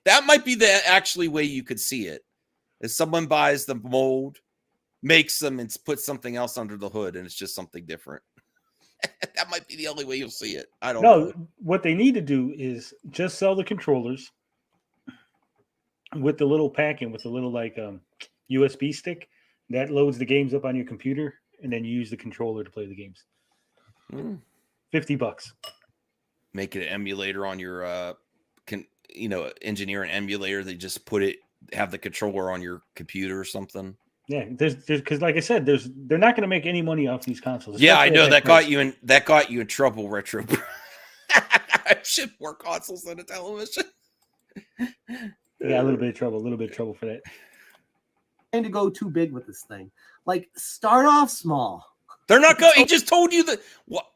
That might be the actually way you could see it. If someone buys the mold, makes them, and puts something else under the hood, and it's just something different. That might be the only way you'll see it. I don't know. What they need to do is just sell the controllers with the little pack-in, with the little USB stick that loads the games up on your computer, and then you use the controller to play the games. $50. Make it an emulator on your engineer an emulator. They just have the controller on your computer or something. Yeah, there's because like I said, they're not going to make any money off these consoles. Yeah, I know that got you in trouble, Retro. I ship more consoles than a television. Yeah, a little bit of trouble for that. Trying to go too big with this thing. Start off small. They're not going. He just told you that. What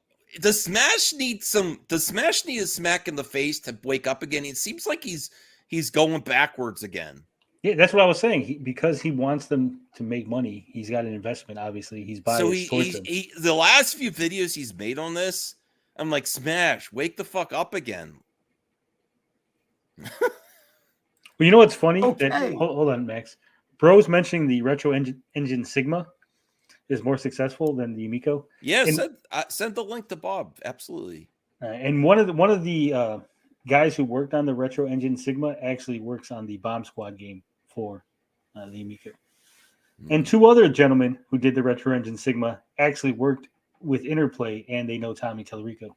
the Smash needs a smack in the face to wake up again. It seems like he's going backwards again. Yeah, that's what I was saying. Because he wants them to make money, he's got an investment. Obviously, he's biased So towards them. the last few videos he's made on this, I'm like, Smash, wake the fuck up again. Well, you know what's funny? Okay. Hold on, Max. Bro's mentioning the Retro Engine Sigma is more successful than the Amico. Yeah, And- send the link to Bob. Absolutely. And one of the guys who worked on the Retro Engine Sigma actually works on the Bomb Squad game for the Amico. And two other gentlemen who did the Retro Engine Sigma actually worked with Interplay, and they know Tommy Tallarico.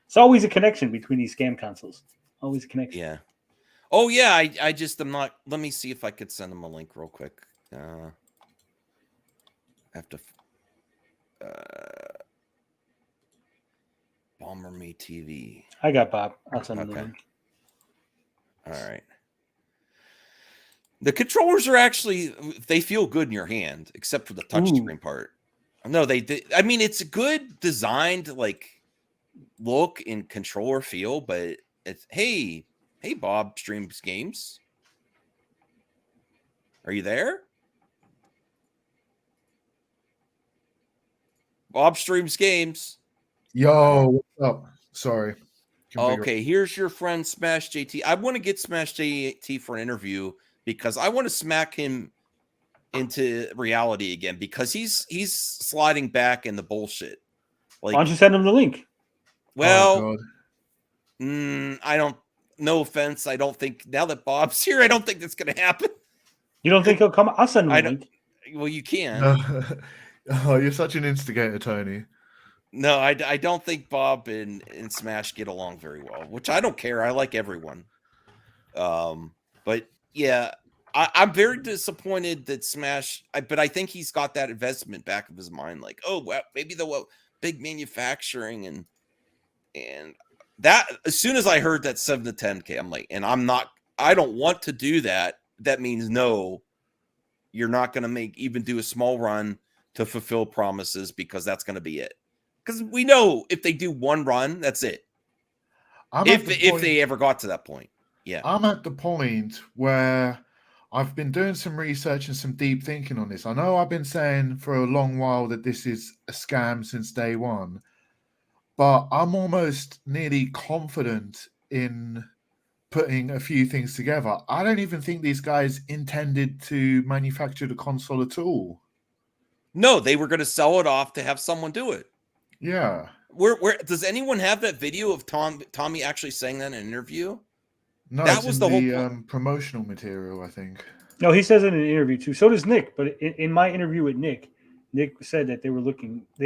It's always a connection between these scam consoles. Always a connection. Yeah. Oh yeah, I just am not. Let me see if I could send him a link real quick. I have to. Bomber Me TV. I got Bob. I'll send him the Okay. link. All right. The controllers are actually, they feel good in your hand, except for the touchscreen part. No, I mean, it's a good designed like look and controller feel, but it's hey Bob streams games. Are you there? Bob streams games. Yo, what's up? Sorry. Okay, here's your friend Smash JT. I want to get Smash JT for an interview because I want to smack him into reality again because he's sliding back in the bullshit. Like, Why don't you send him the link? Well, I don't. No offense. I don't think now that Bob's here, I don't think that's going to happen. You don't think he'll come? I'll send him the link. Well, you can. Oh, you're such an instigator, Tony. No, I don't think Bob and Smash get along very well, which I don't care. I like everyone. But yeah, I'm very disappointed that Smash, but I think he's got that investment back of his mind. Like, oh, well, maybe the big manufacturing and that as soon as I heard that 7 to 10K, I'm like, and I don't want to do that. That means no, you're not going to even do a small run to fulfill promises because that's going to be it. Because we know if they do one run, that's it. If they ever got to that point. Yeah. I'm at the point where I've been doing some research and some deep thinking on this. I know I've been saying for a long while that this is a scam since day one, but I'm almost nearly confident in putting a few things together. I don't even think these guys intended to manufacture the console at all. No, they were going to sell it off to have someone do it. Yeah. Where does anyone have that video of Tommy actually saying that in an interview? No, that it's was in the whole promotional material, I think. No, he says it in an interview too. So does Nick. But in my interview with Nick said that they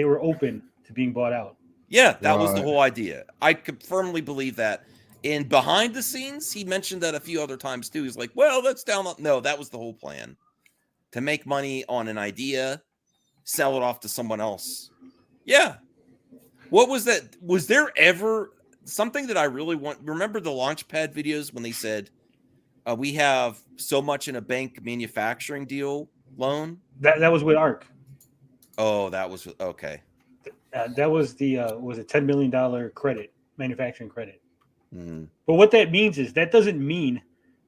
were open to being bought out. Yeah, that was the whole idea. I could firmly believe that. And behind the scenes, he mentioned that a few other times too. He's like, well, that's down. No, that was the whole plan. To make money on an idea, sell it off to someone else. Yeah. What was that? Was there ever something that I really want? Remember the Launchpad videos when they said, we have so much in a bank manufacturing deal loan? That was with ARC. Oh, that was okay. That was the was a $10 million credit, manufacturing credit. Mm. But what that means is that doesn't mean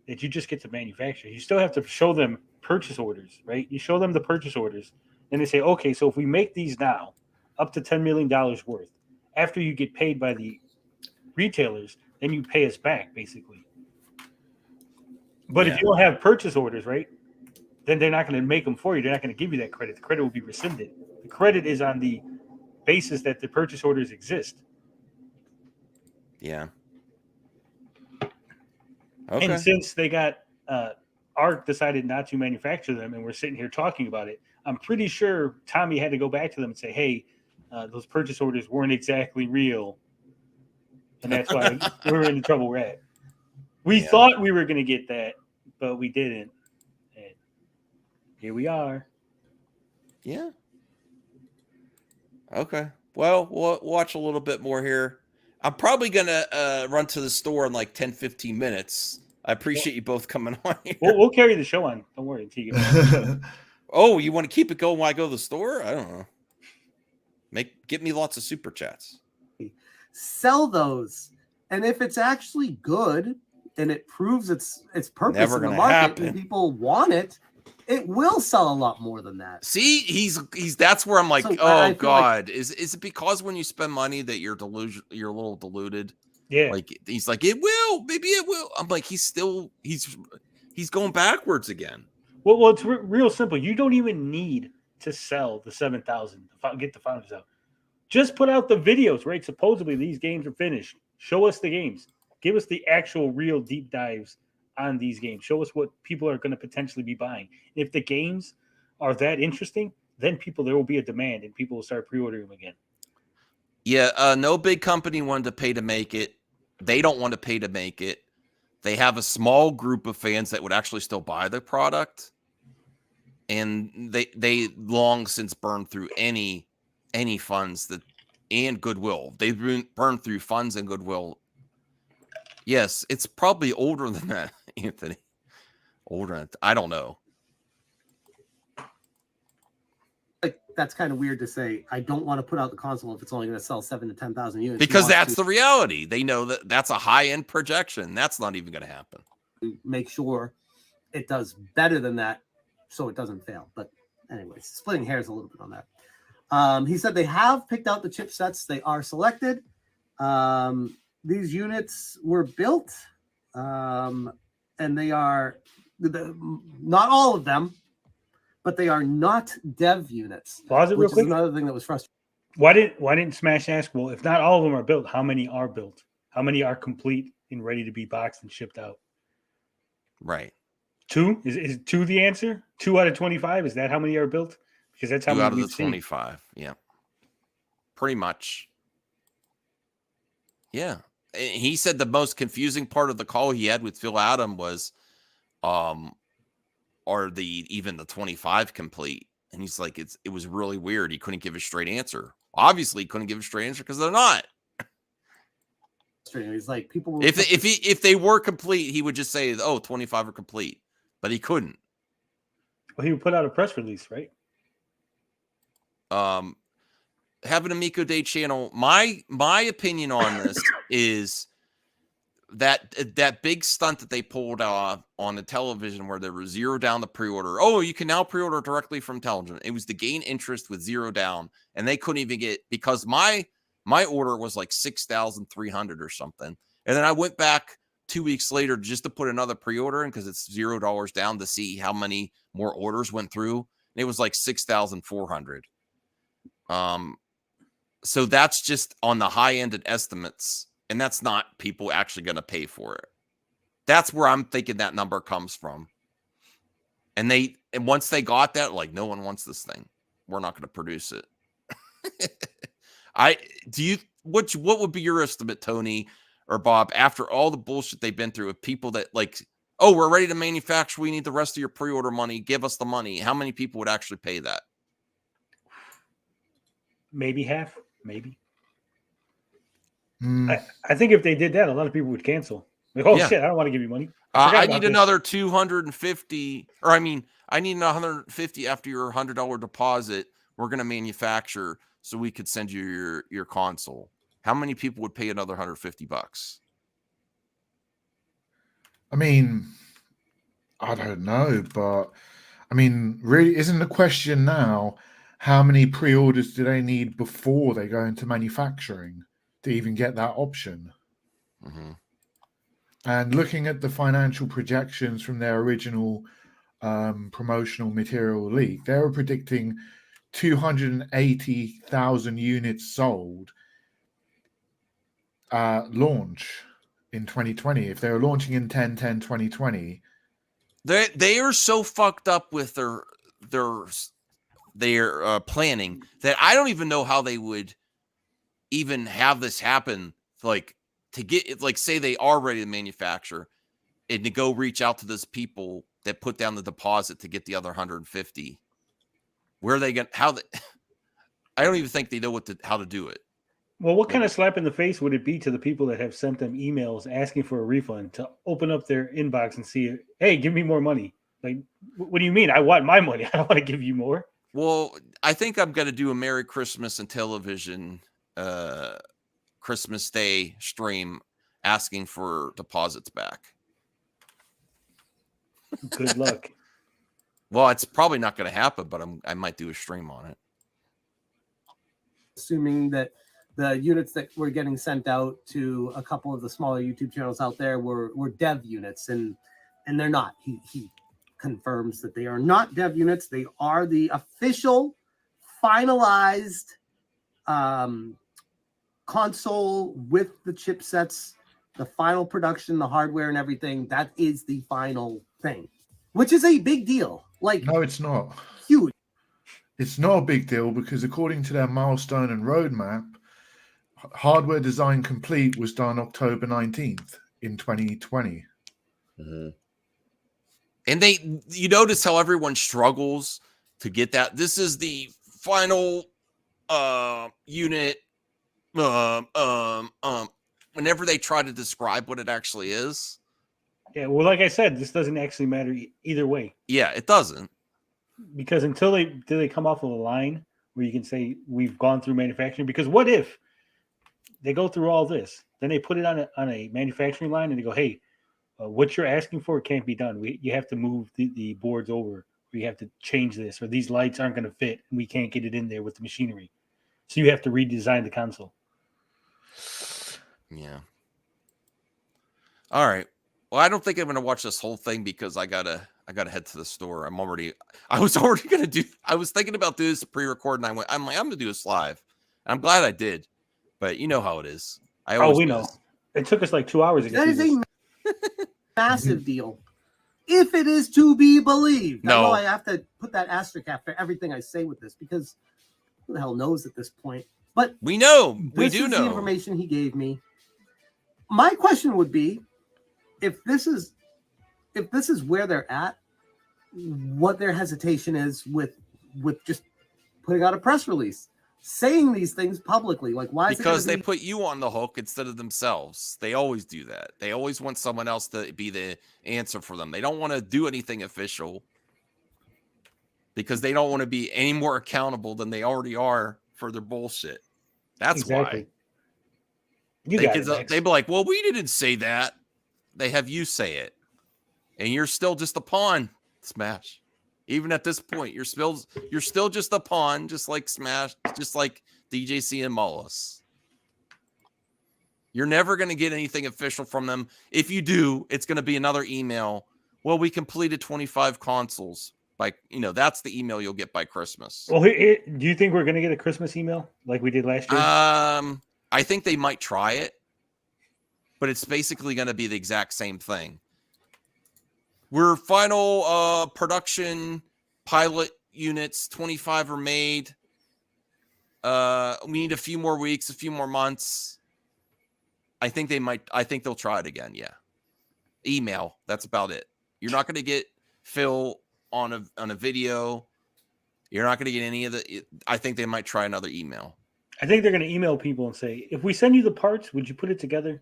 that you just get to manufacture. You still have to show them purchase orders, right? You show them the purchase orders, and they say, okay, so if we make these now, up to $10 million worth, after you get paid by the retailers, then you pay us back, basically. But if you don't have purchase orders, right, then they're not going to make them for you. They're not going to give you that credit. The credit will be rescinded. The credit is on the basis that the purchase orders exist. Yeah. Okay. And since they got ARC decided not to manufacture them, and we're sitting here talking about it, I'm pretty sure Tommy had to go back to them and say, hey, those purchase orders weren't exactly real. And that's why we're in the trouble we're at. We thought we were going to get that, but we didn't. And here we are. Yeah. Okay. Well, we'll watch a little bit more here. I'm probably going to run to the store in like 10, 15 minutes. I appreciate you both coming on here. We'll carry the show on. Don't worry. Oh, you want to keep it going while I go to the store? I don't know. Get me lots of super chats. Sell those. And if it's actually good, and it proves its purpose Never in the gonna market, happen. and people want it, it will sell a lot more than that. See, he's that's where I'm like, So I oh feel like- God, is it because when you spend money that you're you're a little deluded? Yeah. Like he's like, it will, maybe it will. I'm like, he's going backwards again. Well, it's real simple. You don't even need to sell the 7,000 to get the founders out. Just put out the videos, right? Supposedly these games are finished. Show us the games. Give us the actual real deep dives on these games. Show us what people are going to potentially be buying. If the games are that interesting, then there will be a demand and people will start pre-ordering them again. Yeah, no big company wanted to pay to make it. They don't want to pay to make it. They have a small group of fans that would actually still buy the product. And they long since burned through any funds and goodwill. They've burned through funds and goodwill. Yes, it's probably older than that, Anthony. Older than that. I don't know. Like, that's kind of weird to say. I don't want to put out the console if it's only going to sell 7,000 to 10,000 units. Because that's the reality. They know that that's a high-end projection. That's not even going to happen. Make sure it does better than that so it doesn't fail. But anyways, splitting hairs a little bit on that. He said they have picked out the chipsets. They are selected. These units were built, and they are not all of them, but they are not dev units. Pause it real which quick. is another thing that was frustrating. Why didn't Smash ask, well, if not all of them are built, how many are built? How many are complete and ready to be boxed and shipped out? Right. 2? Is 2 the answer? 2 out of 25? Is that how many are built? Because that's how 2 many out of the we've seen. 25. Yeah. Pretty much. Yeah. He said the most confusing part of the call he had with Phil Adam was, are even the 25 complete? And he's like, it was really weird. He couldn't give a straight answer. Obviously, he couldn't give a straight answer because they're not. He's like, people. If they were complete, he would just say, "Oh, 25 are complete," but he couldn't. Well, he would put out a press release, right? Have an Amico Day channel. My opinion on this is that big stunt that they pulled off on the television where there was zero down the pre-order. Oh, you can now pre-order directly from Intellivision. It was to gain interest with zero down, and they couldn't even get, because my order was like 6,300 or something. And then I went back 2 weeks later just to put another pre-order in because it's $0 down to see how many more orders went through. And it was like 6,400. So that's just on the high end estimates. And that's not people actually going to pay for it. That's where I'm thinking that number comes from. And once they got that, like, no one wants this thing. We're not going to produce it. What would be your estimate, Tony or Bob, after all the bullshit they've been through with people that like, oh, we're ready to manufacture, we need the rest of your pre-order money, give us the money. How many people would actually pay that? Maybe half, maybe. Mm. I think if they did that, a lot of people would cancel. Like, oh shit, I don't want to give you money. I need another 250, or I need 150 after your $100 deposit. We're going to manufacture so we could send you your console. How many people would pay another $150? I mean, I don't know, but I mean, really, isn't the question now how many pre-orders do they need before they go into manufacturing to even get that option? Mm-hmm. And looking at the financial projections from their original promotional material leak, they were predicting 280,000 units sold launch in 2020. If they were launching in 10/10/2020, they are so fucked up with their planning that I don't even know how they would even have this happen. Like, to get, like, say they are ready to manufacture and to go reach out to those people that put down the deposit to get the other 150. Where are they going? I don't even think they know how to do it. Well, what kind of slap in the face would it be to the people that have sent them emails asking for a refund to open up their inbox and see, hey, give me more money? Like, what do you mean? I want my money. I don't want to give you more. Well, I think I'm going to do a Merry Christmas and Intellivision Christmas Day stream asking for deposits back. Good luck. Well, it's probably not going to happen, but I might do a stream on it. Assuming that the units that were getting sent out to a couple of the smaller YouTube channels out there were dev units, and they're not. He confirms that they are not dev units. They are the official, finalized console with the chipsets, the final production, the hardware, and everything. That is the final thing, which is a big deal. Like, No, it's not. Huge. It's not a big deal because according to their milestone and roadmap, hardware design complete was done October 19th in 2020. Mm-hmm. And you notice how everyone struggles to get that. This is the final unit. Whenever they try to describe what it actually is. Yeah, well, like I said, this doesn't actually matter either way. Yeah, it doesn't. Because until they come off of a line where you can say we've gone through manufacturing, because what if they go through all this, then they put it on a manufacturing line and they go, hey, what you're asking for can't be done. You have to move the boards over, or you have to change this, or these lights aren't going to fit, and we can't get it in there with the machinery. So you have to redesign the console. Yeah. All right. Well, I don't think I'm going to watch this whole thing because I gotta head to the store. I was thinking about doing this pre-record, and I'm like, I'm gonna do this live. And I'm glad I did, but you know how it is. We know. It took us like 2 hours to get that is this. a massive deal, if it is to be believed. No. I know I have to put that asterisk after everything I say with this, because who the hell knows at this point? But we know. We this do is know the information he gave me. My question would be, if this is where they're at, what their hesitation is with just putting out a press release, saying these things publicly. Like, why? Because they put you on the hook instead of themselves. They always do that. They always want someone else to be the answer for them. They don't want to do anything official because they don't want to be any more accountable than they already are for their bullshit. That's exactly. why. They'd be like, well, we didn't say that. They have you say it. And you're still just a pawn, Smash. Even at this point, you're still just a pawn, just like Smash, just like DJC and Mullis. You're never going to get anything official from them. If you do, it's going to be another email. Well, we completed 25 consoles. That's the email you'll get by Christmas. Well, do you think we're going to get a Christmas email like we did last year? I think they might try it, but it's basically going to be the exact same thing. We're final production pilot units. 25 are made. We need a few more weeks, a few more months. I think they'll try it again. Yeah. Email. That's about it. You're not going to get Phil on a video. You're not going to get any of the. I think they might try another email. I think they're going to email people and say, if we send you the parts, would you put it together?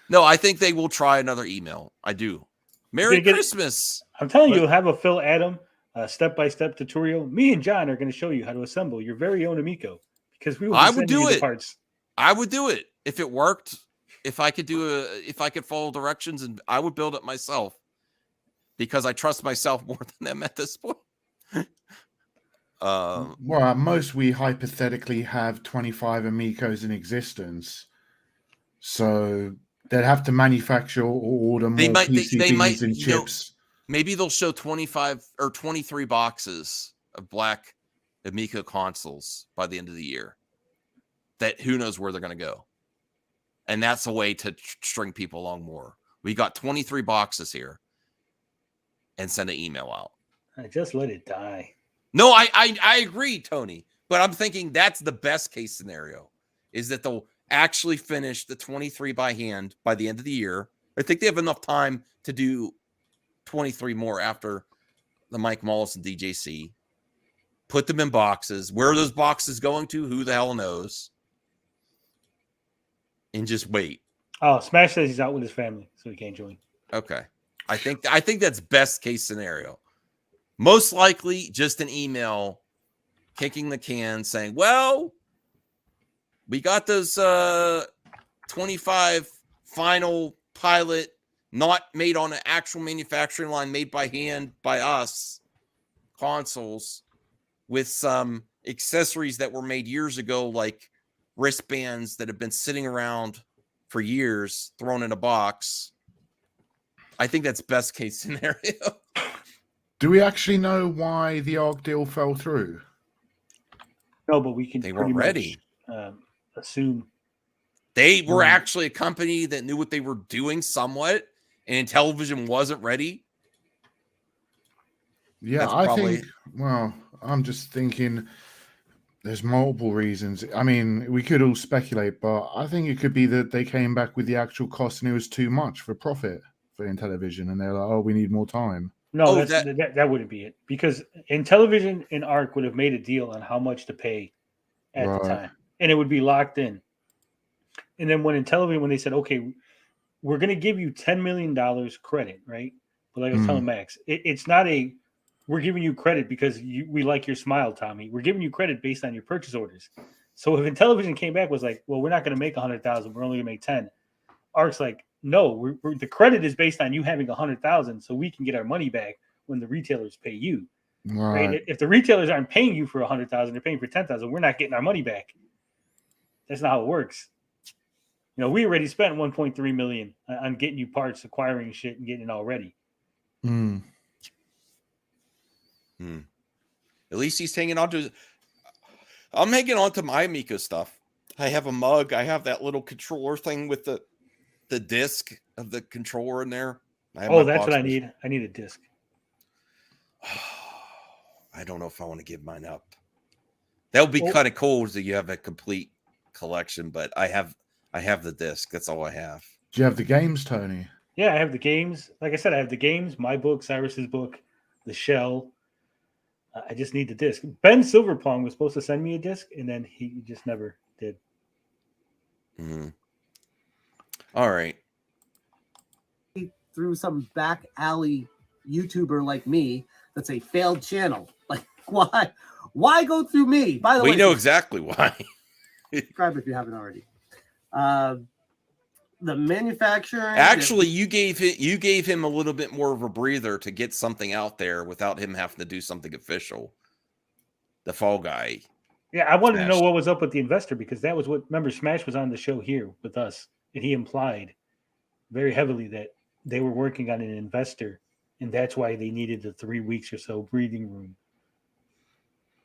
No, I think they will try another email. I do. Merry Christmas. I'm telling you, you'll have a Phil Adam step-by-step tutorial. Me and John are going to show you how to assemble your very own Amico, because we will be sending you the parts. I would do it if it worked. If I could follow directions, and I would build it myself because I trust myself more than them at this point. Well, at most we hypothetically have 25 Amicos in existence, so they'd have to manufacture or order more PCBs and chips. Maybe they'll show 25 or 23 boxes of black Amico consoles by the end of the year. That who knows where they're going to go. And that's a way to string people along more. We got 23 boxes here and send an email out. I just let it die. No, I agree, Tony. But I'm thinking that's the best case scenario is that they'll actually finish the 23 by hand by the end of the year. I think they have enough time to do 23 more after the Mike Mullis and DJC. Put them in boxes. Where are those boxes going to? Who the hell knows? And just wait. Oh, Smash says he's out with his family, so he can't join. Okay. I think that's best case scenario. Most likely just an email kicking the can saying, well, we got those 25 final pilot not made on an actual manufacturing line, made by hand by us, consoles with some accessories that were made years ago, like wristbands that have been sitting around for years, thrown in a box. I think that's best case scenario. Do we actually know why the ARG deal fell through? No, but we can. They weren't ready. Assume they were actually a company that knew what they were doing somewhat, and Intellivision wasn't ready. Yeah, That's I probably... think. Well, I'm just thinking. There's multiple reasons. I mean, we could all speculate, but I think it could be that they came back with the actual cost and it was too much for profit for Intellivision, and they're like, "Oh, we need more time." No, that wouldn't be it, because Intellivision and ARC would have made a deal on how much to pay at the time, and it would be locked in. And then when Intellivision, when they said, "Okay, we're going to give you $10 million credit," right? But like I was telling Max, it's not a we're giving you credit because we like your smile, Tommy. We're giving you credit based on your purchase orders. So if Intellivision came back was like, "Well, we're not going to make 100,000. We're only going to make 10." ARC's like, "No, the credit is based on you having 100,000, so we can get our money back when the retailers pay you." Right? If the retailers aren't paying you for 100,000, they're paying for 10,000. We're not getting our money back. That's not how it works. We already spent 1.3 million on getting you parts, acquiring shit, and getting it all ready. At least he's hanging on to. I'm hanging on to my Amico stuff. I have a mug. I have that little controller thing with the disc of the controller in there. Oh, that's what I need. I need a disc. I don't know if I want to give mine up. That would be kind of cool that you have a complete collection, but I have the disc. That's all I have. Do you have the games, Tony? Yeah, I have the games. Like I said, I have the games, my book, Cyrus's book, the shell. I just need the disc. Ben Silverplong was supposed to send me a disc, and then he just never did. All right. Through some back alley YouTuber like me, that's a failed channel. Like, why go through me? By the way, we know exactly why. Subscribe if you haven't already. The manufacturing. Actually, you gave him a little bit more of a breather to get something out there without him having to do something official. The Fall Guy. Yeah, I wanted to know what was up with the investor, because that was what. Remember, Smash was on the show here with us, and he implied very heavily that they were working on an investor, and that's why they needed the 3 weeks or so breathing room.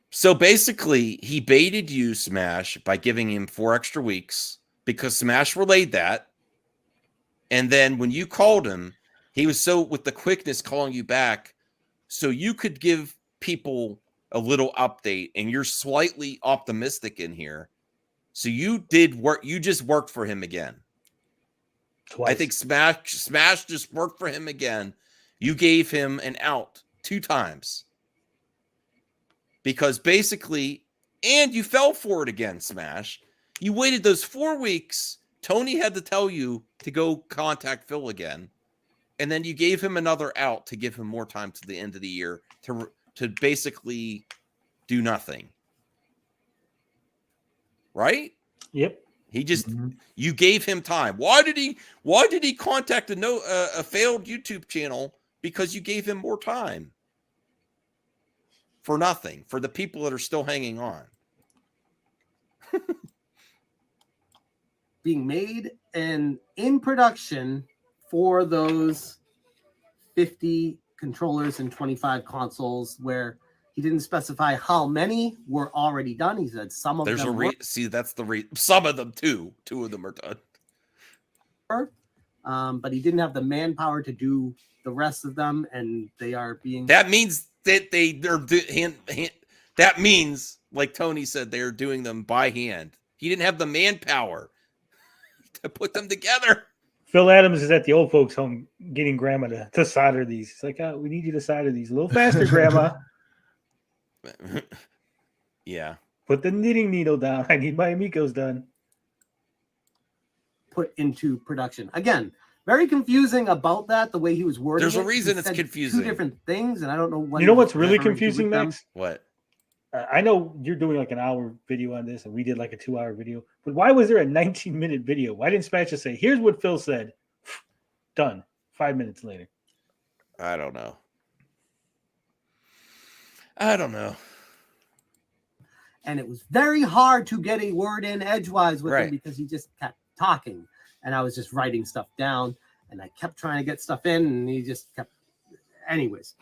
So basically, he baited you, Smash, by giving him 4 extra weeks, because Smash relayed that. And then when you called him, he was so with the quickness calling you back, so you could give people a little update, and you're slightly optimistic in here. So you did work. You just worked for him again. Twice. I think Smash just worked for him again. You gave him an out 2 times. Because basically, and you fell for it again, Smash. You waited those 4 weeks. Tony had to tell you to go contact Phil again. And then you gave him another out to give him more time to the end of the year to basically do nothing. Right? Yep. He just you gave him time. Why did he contact a failed YouTube channel? Because you gave him more time. For nothing. For the people that are still hanging on. Being made and in production for those 50 controllers and 25 consoles, where he didn't specify how many were already done. He said some of them were. See, that's some of them too. 2 of them are done. But he didn't have the manpower to do the rest of them, and they are being. That means that that means, like Tony said, they're doing them by hand. He didn't have the manpower to put them together. Phil Adams is at the old folks' home getting Grandma to solder these. It's like, we need you to solder these a little faster, Grandma. Yeah. Put the knitting needle down. I need my Amicos done. Put into production. Again, very confusing about that, the way he was wording. There's a reason it's confusing. 2 different things, and I don't know what. You know what's really confusing, Max? What? I know you're doing like an hour video on this, and we did like a 2-hour video. But why was there a 19-minute video? Why didn't Smash just say, "Here's what Phil said"? Done. 5 minutes later. I don't know. And it was very hard to get a word in edgewise with him Right. because he just kept talking. And I was just writing stuff down and I kept trying to get stuff in and he just kept. Anyways,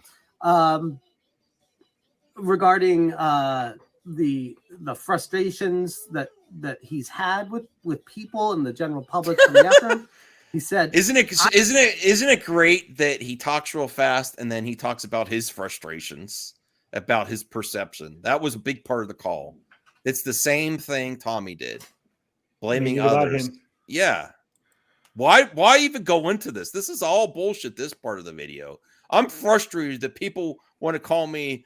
regarding the frustrations that he's had with people and the general public coming after him, he said, Isn't it great that he talks real fast and then he talks about his frustrations, about his perception? That was a big part of the call. It's the same thing Tommy did, blaming Make it about others. him. Yeah. Why even go into this? This is all bullshit, this part of the video. I'm frustrated that people want to call me,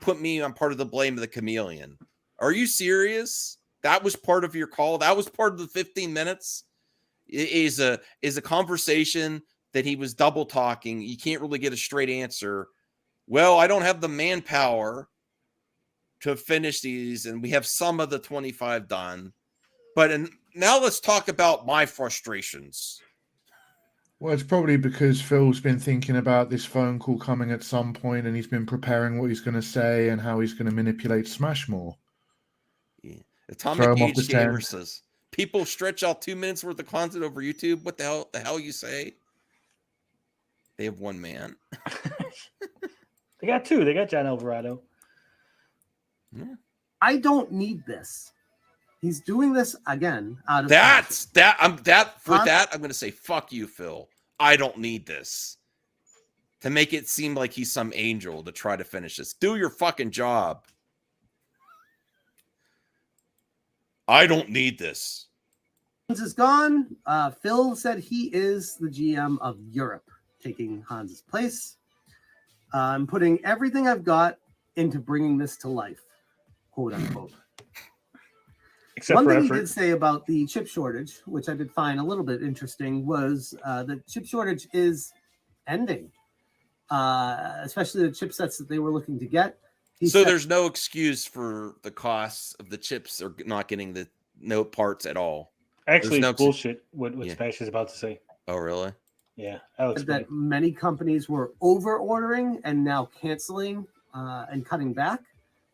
put me on part of the blame of the chameleon. Are you serious? That was part of your call? That was part of the 15 minutes? It is a conversation that he was double talking. You can't really get a straight answer. Well, I don't have the manpower to finish these, and we have some of the 25 done. But now let's talk about my frustrations. Well, it's probably because Phil's been thinking about this phone call coming at some point, and he's been preparing what he's going to say and how he's going to manipulate Smash more. Yeah. Throw Atomic him off Age the Gamer scent. says, people stretch out 2 minutes worth of content over YouTube. What the hell you say? They have one man. They got two. They got John Alvarado. Yeah. I don't need this. He's doing this again out of I'm going to say, fuck you, Phil. I don't need this to make it seem like he's some angel to try to finish this. Do your fucking job. I don't need this. Hans is gone. Phil said he is the GM of Europe, taking Hans's place. I'm putting everything I've got into bringing this to life, quote unquote. Except One for thing he effort. did say about the chip shortage, which I did find a little bit interesting, was the chip shortage is ending, especially the chipsets that they were looking to get. There's no excuse for the costs of the chips or not getting the no parts at all. Actually, There's it's bullshit what Smash is about to say. Oh, really? Yeah, Alex. That many companies were over ordering and now canceling and cutting back,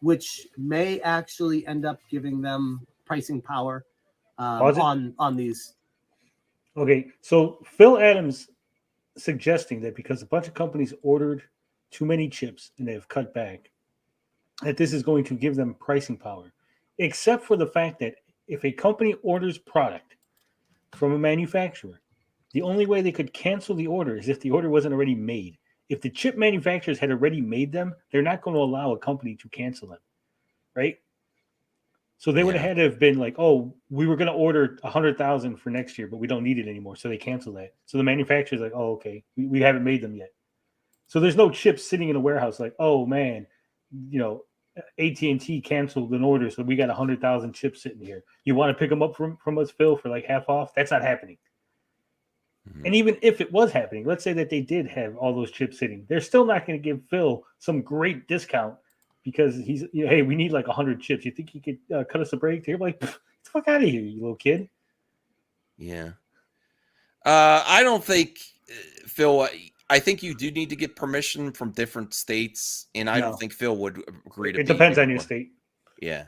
which may actually end up giving them pricing power on these. Okay, so Phil Adams suggesting that because a bunch of companies ordered too many chips and they've cut back, that this is going to give them pricing power, except for the fact that if a company orders product from a manufacturer, the only way they could cancel the order is if the order wasn't already made. If the chip manufacturers had already made them, they're not going to allow a company to cancel them, right? So they would have had to have been like, oh, we were going to order 100,000 for next year, but we don't need it anymore. So they cancel that. So the manufacturer's like, oh, okay, we haven't made them yet. So there's no chips sitting in a warehouse like, oh, man, AT&T canceled an order, so we got 100,000 chips sitting here. You want to pick them up from us, Phil, for like half off? That's not happening. Mm-hmm. And even if it was happening, let's say that they did have all those chips sitting, they're still not going to give Phil some great discount because he's, hey, we need like 100 chips. You think he could cut us a break? You're like, get the fuck out of here, you little kid. Yeah. I don't think, Phil, I think you do need to get permission from different states, and I don't think Phil would agree to. It depends on your state. Yeah.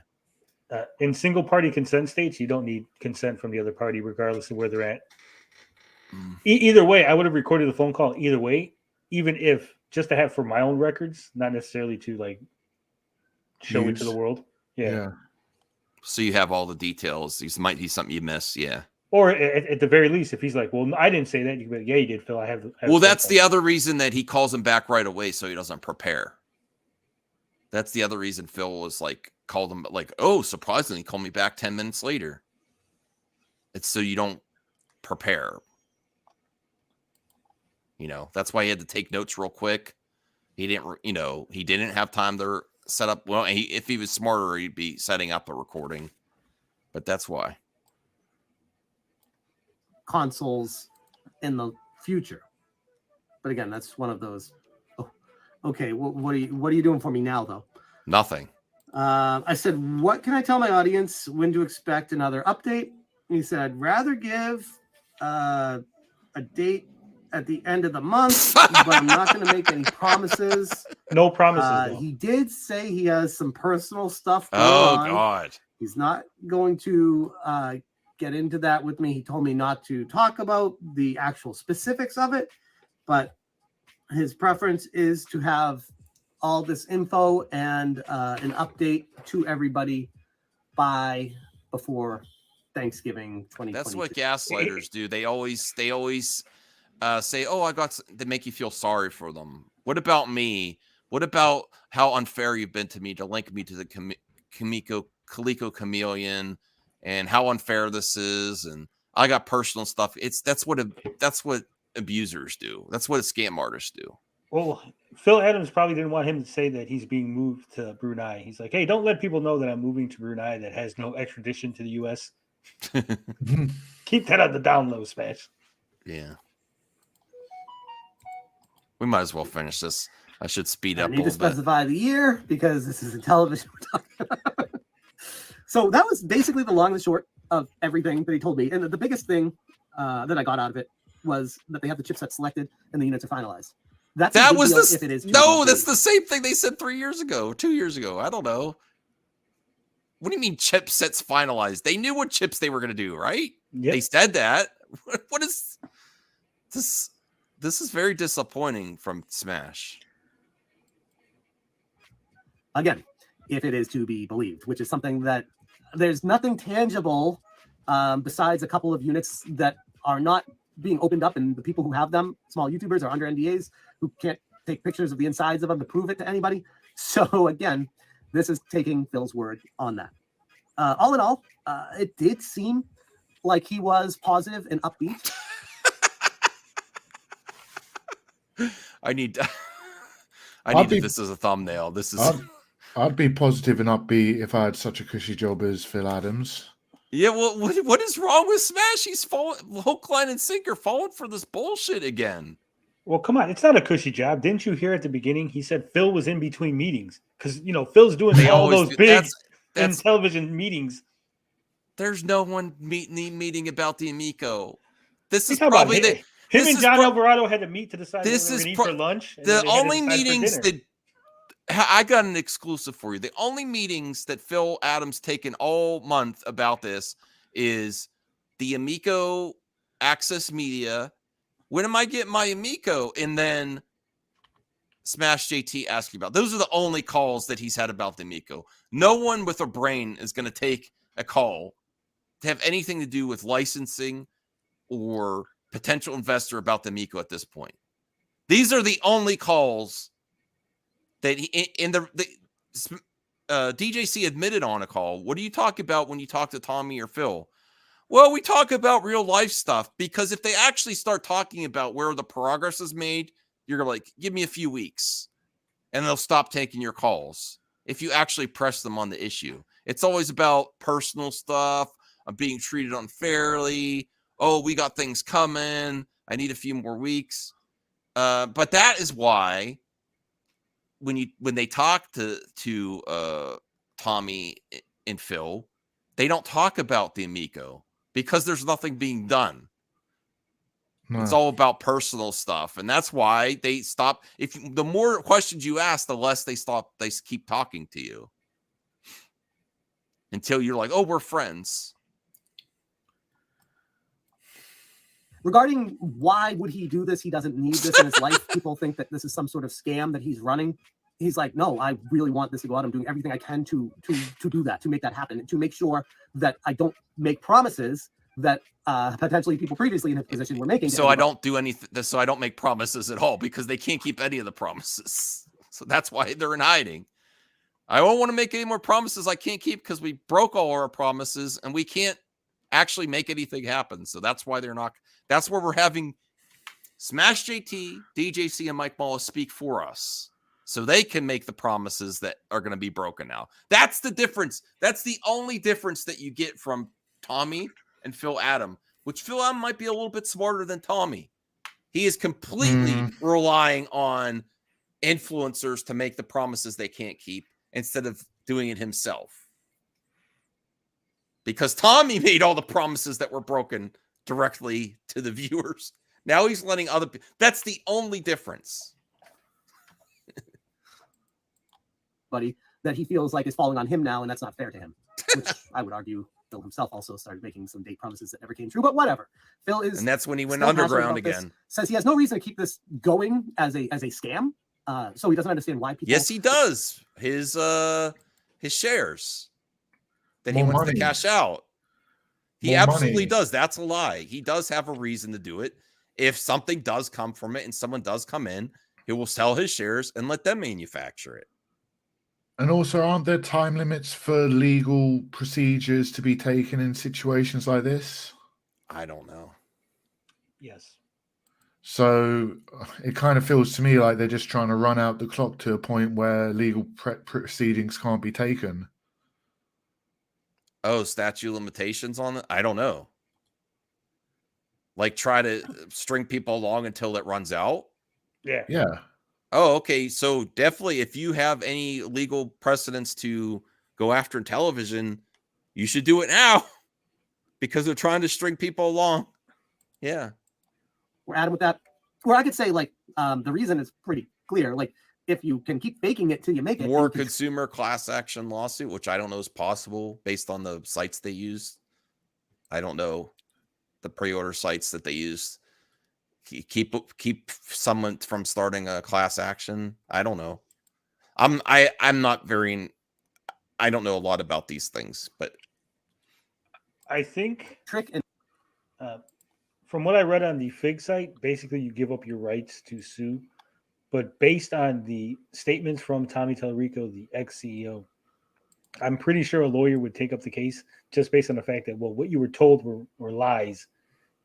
In single-party consent states, you don't need consent from the other party, regardless of where they're at. Either way, I would have recorded the phone call either way, even if just to have for my own records, not necessarily to like show it to the world. Yeah. So you have all the details. These might be something you miss. Yeah. Or at the very least, if he's like, well, I didn't say that, you can be like, yeah, you did, Phil. I have well, that's the other reason that he calls him back right away so he doesn't prepare. That's the other reason Phil was like, called him like, oh, surprisingly, call me back 10 minutes later. It's so you don't prepare. That's why he had to take notes real quick. He didn't have time to set up. Well, if he was smarter, he'd be setting up a recording. But that's why. Consoles in the future, but again, that's one of those. Oh, okay. What are you doing for me now, though? Nothing. I said, what can I tell my audience when to expect another update? He said, rather give a date at the end of the month, but I'm not going to make any promises. No promises. He did say he has some personal stuff going Oh on. God. He's not going to get into that with me. He told me not to talk about the actual specifics of it, but his preference is to have all this info and an update to everybody before Thanksgiving 2022. That's what gaslighters do. They always say, "Oh, they make you feel sorry for them." What about me? What about how unfair you've been to me to link me to the Calico Chameleon, and how unfair this is, and I got personal stuff. That's what abusers do. That's what scam artists do. Well, Phil Adams probably didn't want him to say that he's being moved to Brunei. He's like, hey, don't let people know that I'm moving to Brunei that has no extradition to the U.S. Keep that on the down low, Smash. Yeah. We might as well finish this. I should speed up I need a to little bit. specify the year because this is Intellivision we're talking about. So that was basically the long and short of everything that he told me. And the biggest thing that I got out of it was that they have the chipset selected and the units are finalized. That's That was the if it is that's the same thing they said 2 years ago. I don't know. What do you mean chipsets finalized? They knew what chips they were going to do, right? Yep. They said that. What is this? This is very disappointing from Smash. Again, if it is to be believed, which is something that there's nothing tangible besides a couple of units that are not being opened up, and the people who have them, small YouTubers, are under NDAs who can't take pictures of the insides of them to prove it to anybody. So again, this is taking Phil's word on that. All in all, it did seem like he was positive and upbeat. I need this as a thumbnail. This is. I'd be positive and upbeat if I had such a cushy job as Phil Adams. Yeah, well, what is wrong with Smash? He's falling hook, line, and sinker, falling for this bullshit again. Well, come on, it's not a cushy job. Didn't you hear at the beginning? He said Phil was in between meetings because Phil's doing all those big television meetings. There's no one meeting about the Amico. This is He's probably him and John Alvarado had to meet to decide this what is they were going to eat for lunch. The only meetings that I got an exclusive for you. The only meetings that Phil Adams taken all month about this is the Amico Access Media. When am I getting my Amico? And then Smash JT asking about. Those are the only calls that he's had about the Amico. No one with a brain is going to take a call to have anything to do with licensing or potential investor about the Amico at this point. These are the only calls that DJC admitted on a call. What do you talk about when you talk to Tommy or Phil? Well, we talk about real life stuff, because if they actually start talking about where the progress is made, you're like, give me a few weeks and they'll stop taking your calls. If you actually press them on the issue, it's always about personal stuff. I'm being treated unfairly. Oh, we got things coming. I need a few more weeks. But that is why when they talk to Tommy and Phil, they don't talk about the Amico because there's nothing being done. No. It's all about personal stuff, and that's why they stop. The more questions you ask, the less they stop. They keep talking to you until you're like, "Oh, we're friends." Regarding why would he do this? He doesn't need this in his life. People think that this is some sort of scam that he's running. He's like, no, I really want this to go out. I'm doing everything I can to do that, to make that happen, and to make sure that I don't make promises that potentially people previously in his position were making. So I don't do anything. So I don't make promises at all, because they can't keep any of the promises. So that's why they're in hiding. I don't want to make any more promises I can't keep, because we broke all our promises and we can't actually make anything happen. So that's why they're not. That's where we're having Smash JT, DJC, and Mike Mullis speak for us, so they can make the promises that are going to be broken now. That's the difference. That's the only difference that you get from Tommy and Phil Adam, which Phil Adam might be a little bit smarter than Tommy. He is completely relying on influencers to make the promises they can't keep instead of doing it himself. Because Tommy made all the promises that were broken directly to the viewers, Now he's letting other people. That's the only difference. Buddy, that he feels like is falling on him now, and that's not fair to him. Which I would argue Phil himself also started making some date promises that never came true. But whatever. Phil is, and that's when he went still passionate underground about this, again. says he has no reason to keep this going as a scam. So he doesn't understand why people. Yes, he does. His shares that he More wants money. to cash out. He More absolutely money. does. That's a lie. He does have a reason to do it. If something does come from it and someone does come in, he will sell his shares and let them manufacture it. And also, aren't there time limits for legal procedures to be taken in situations like this? I don't know. Yes. So it kind of feels to me like they're just trying to run out the clock to a point where legal proceedings can't be taken. Oh, statute of limitations on it? I don't know. Like try to string people along until it runs out? Yeah. Yeah. Oh, okay. So definitely if you have any legal precedents to go after in television, you should do it now because they're trying to string people along. Yeah. We're at him with that. Where I could say, like, the reason is pretty clear. Like, if you can keep faking it till you make it. More consumer class action lawsuit, which I don't know is possible based on the sites they use. I don't know the pre-order sites that they use. Keep someone from starting a class action. I don't know. I'm not very. I don't know a lot about these things, but I think trick and from what I read on the Fig site, basically you give up your rights to sue. But based on the statements from Tommy Tallarico, the ex-CEO, I'm pretty sure a lawyer would take up the case just based on the fact that, well, what you were told were lies.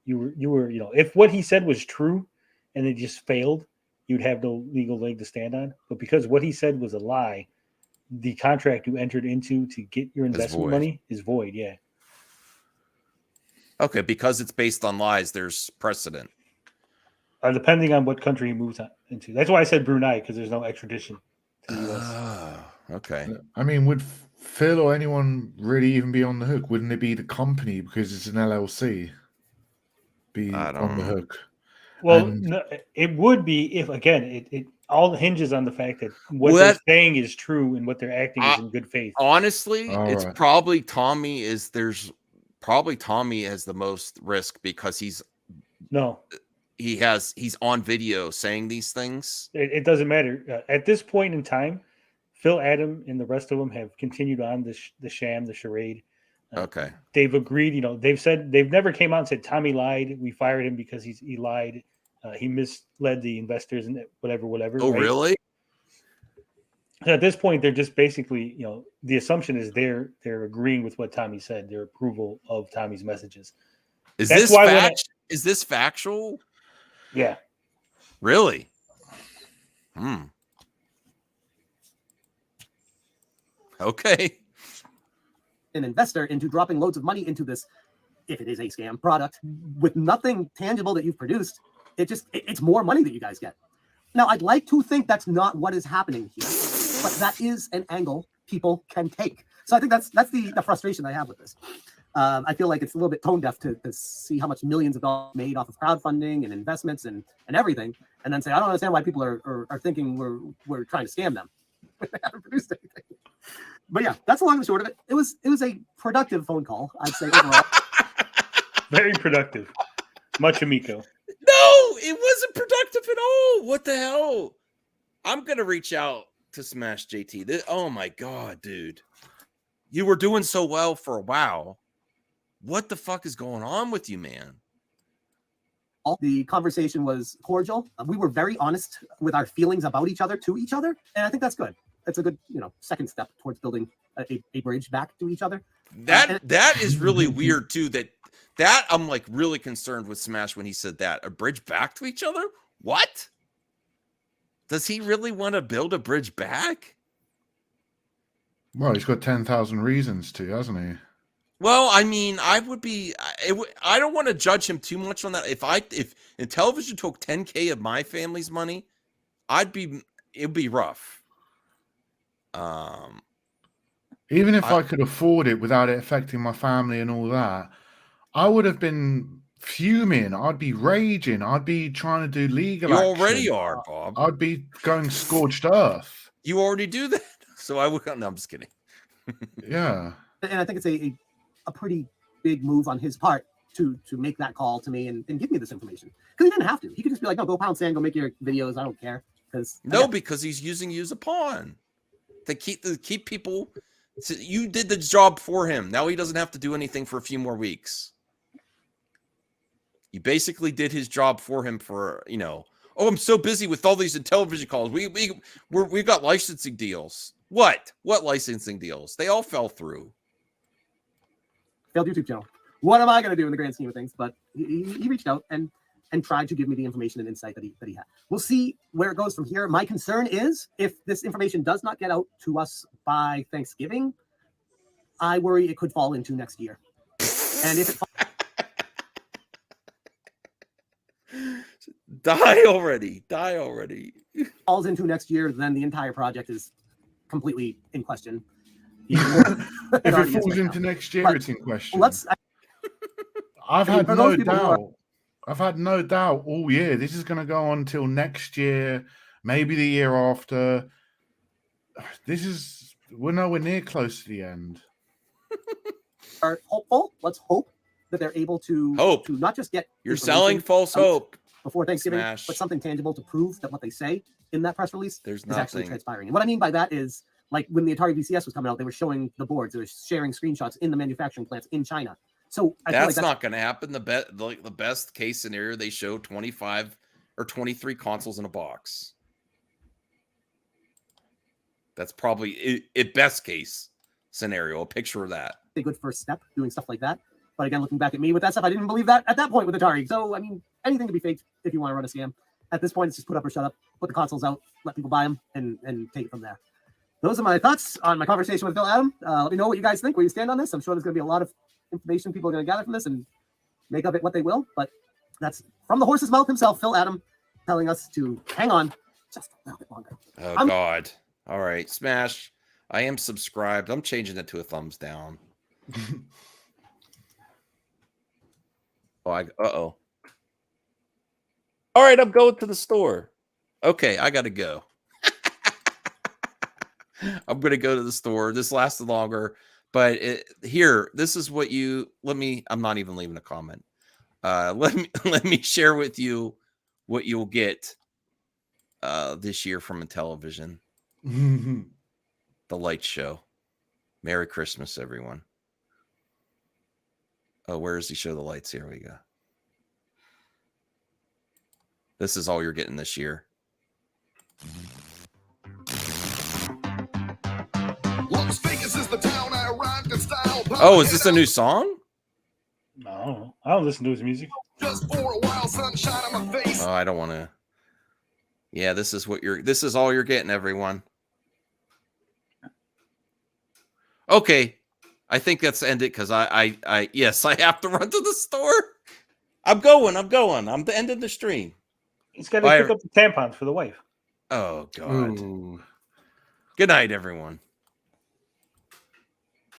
You were, if what he said was true and it just failed, you'd have no legal leg to stand on. But because what he said was a lie, the contract you entered into to get your investment money is void. Yeah. Okay, because it's based on lies, there's precedent. Depending on what country he moves into. That's why I said Brunei, because there's no extradition to the US. Okay. I mean, would Phil or anyone really even be on the hook? Wouldn't it be the company because it's an LLC? Be on the hook. Well, And no, it would be if, again, it all hinges on the fact that what they're saying is true and what they're acting is in good faith. Honestly, it's right. probably Tommy has the most risk because he's on video saying these things. It doesn't matter. At this point in time, Phil, Adam, and the rest of them have continued on the sham, the charade. Okay. They've agreed, they've said they've never came out and said Tommy lied. We fired him because he lied. He misled the investors and whatever. Oh, right? really? So at this point, they're just basically, the assumption is they're agreeing with what Tommy said, their approval of Tommy's messages. Is this factual? Yeah. Really? Okay. An investor into dropping loads of money into this, if it is a scam product, with nothing tangible that you've produced, it's more money that you guys get. Now, I'd like to think that's not what is happening here, but that is an angle people can take. So I think that's the frustration I have with this. I feel like it's a little bit tone deaf to see how much millions of dollars made off of crowdfunding and investments and everything, and then say, I don't understand why people are thinking we're trying to scam them. They haven't produced anything. But yeah, that's the long and short of it. It was a productive phone call, I'd say overall. Very productive. Much Amico. No, it wasn't productive at all. What the hell? I'm gonna reach out to Smash JT. Oh my god, dude. You were doing so well for a while. What the fuck is going on with you, man? The conversation was cordial. We were very honest with our feelings about each other to each other, and I think that's good. That's a good, second step towards building a bridge back to each other. That is really weird too. That I'm like really concerned with Smash when he said that. A bridge back to each other? What? Does he really want to build a bridge back? Well, he's got 10,000 reasons to, hasn't he? Well, I mean, I don't want to judge him too much on that. If Intellivision took 10K of my family's money, it'd be rough. Even if I could afford it without it affecting my family and all that, I would have been fuming. I'd be raging. I'd be trying to do legal You action. already are, Bob. I'd be going scorched earth. You already do that. So I would. No, I'm just kidding. Yeah. And I think it's a pretty big move on his part to make that call to me and give me this information. Because he didn't have to. He could just be like, no, go pound sand, go make your videos. I don't care. Because he's using you as a pawn. To keep people. So you did the job for him. Now he doesn't have to do anything for a few more weeks. You basically did his job for him for, oh, I'm so busy with all these Intellivision calls. We've got licensing deals. What licensing deals? They all fell through. Failed YouTube channel. What am I going to do in the grand scheme of things? But he reached out and tried to give me the information and insight that he had. We'll see where it goes from here. My concern is if this information does not get out to us by Thanksgiving, I worry it could fall into next year. And if it Die already. falls into next year, then the entire project is completely in question. If it falls into next year, it's in question. I've had no doubt all year. This is going to go on till next year, maybe the year after. We're nowhere near close to the end. Are hopeful. Let's hope that they're able to not just get. You're selling false hope before Thanksgiving, Smash. but something tangible to prove that what they say in that press release is actually nothing. transpiring. And what I mean by that is, like when the Atari VCS was coming out, they were showing the boards, they were sharing screenshots in the manufacturing plants in China. So I feel like That's not going to happen. The best case scenario, they show 25 or 23 consoles in a box. That's probably a best case scenario. A picture of that. A good first step doing stuff like that. But again, looking back at me with that stuff, I didn't believe that at that point with Atari. So I mean, anything can be faked if you want to run a scam. At this point, it's just put up or shut up. Put the consoles out, let people buy them, and take it from there. Those are my thoughts on my conversation with Phil Adam. Let me know what you guys think, where you stand on this. I'm sure there's going to be a lot of information people are going to gather from this and make of it what they will. But that's from the horse's mouth himself, Phil Adam, telling us to hang on just a little bit longer. Oh, God. All right. Smash. I am subscribed. I'm changing it to a thumbs down. Uh-oh. All right. I'm going to the store. Okay. I got to go. I'm going to go to the store. This lasted longer. But this is what I'm not even leaving a comment. Let me share with you what you'll get this year from Intellivision. The light show. Merry Christmas, everyone. Oh, where does he show the lights? Here we go. This is all you're getting this year. Las Vegas is the town I arrived in style. Oh, is this a new song? No, I don't listen to his music. Just for a while, sunshine on my face. Oh, I don't want to. Yeah, this is all you're getting, everyone. Okay. I think that's ended because yes, I have to run to the store. I'm going. I'm the end of the stream. He's got to pick up the tampons for the wife. Oh, God. Ooh. Good night, everyone.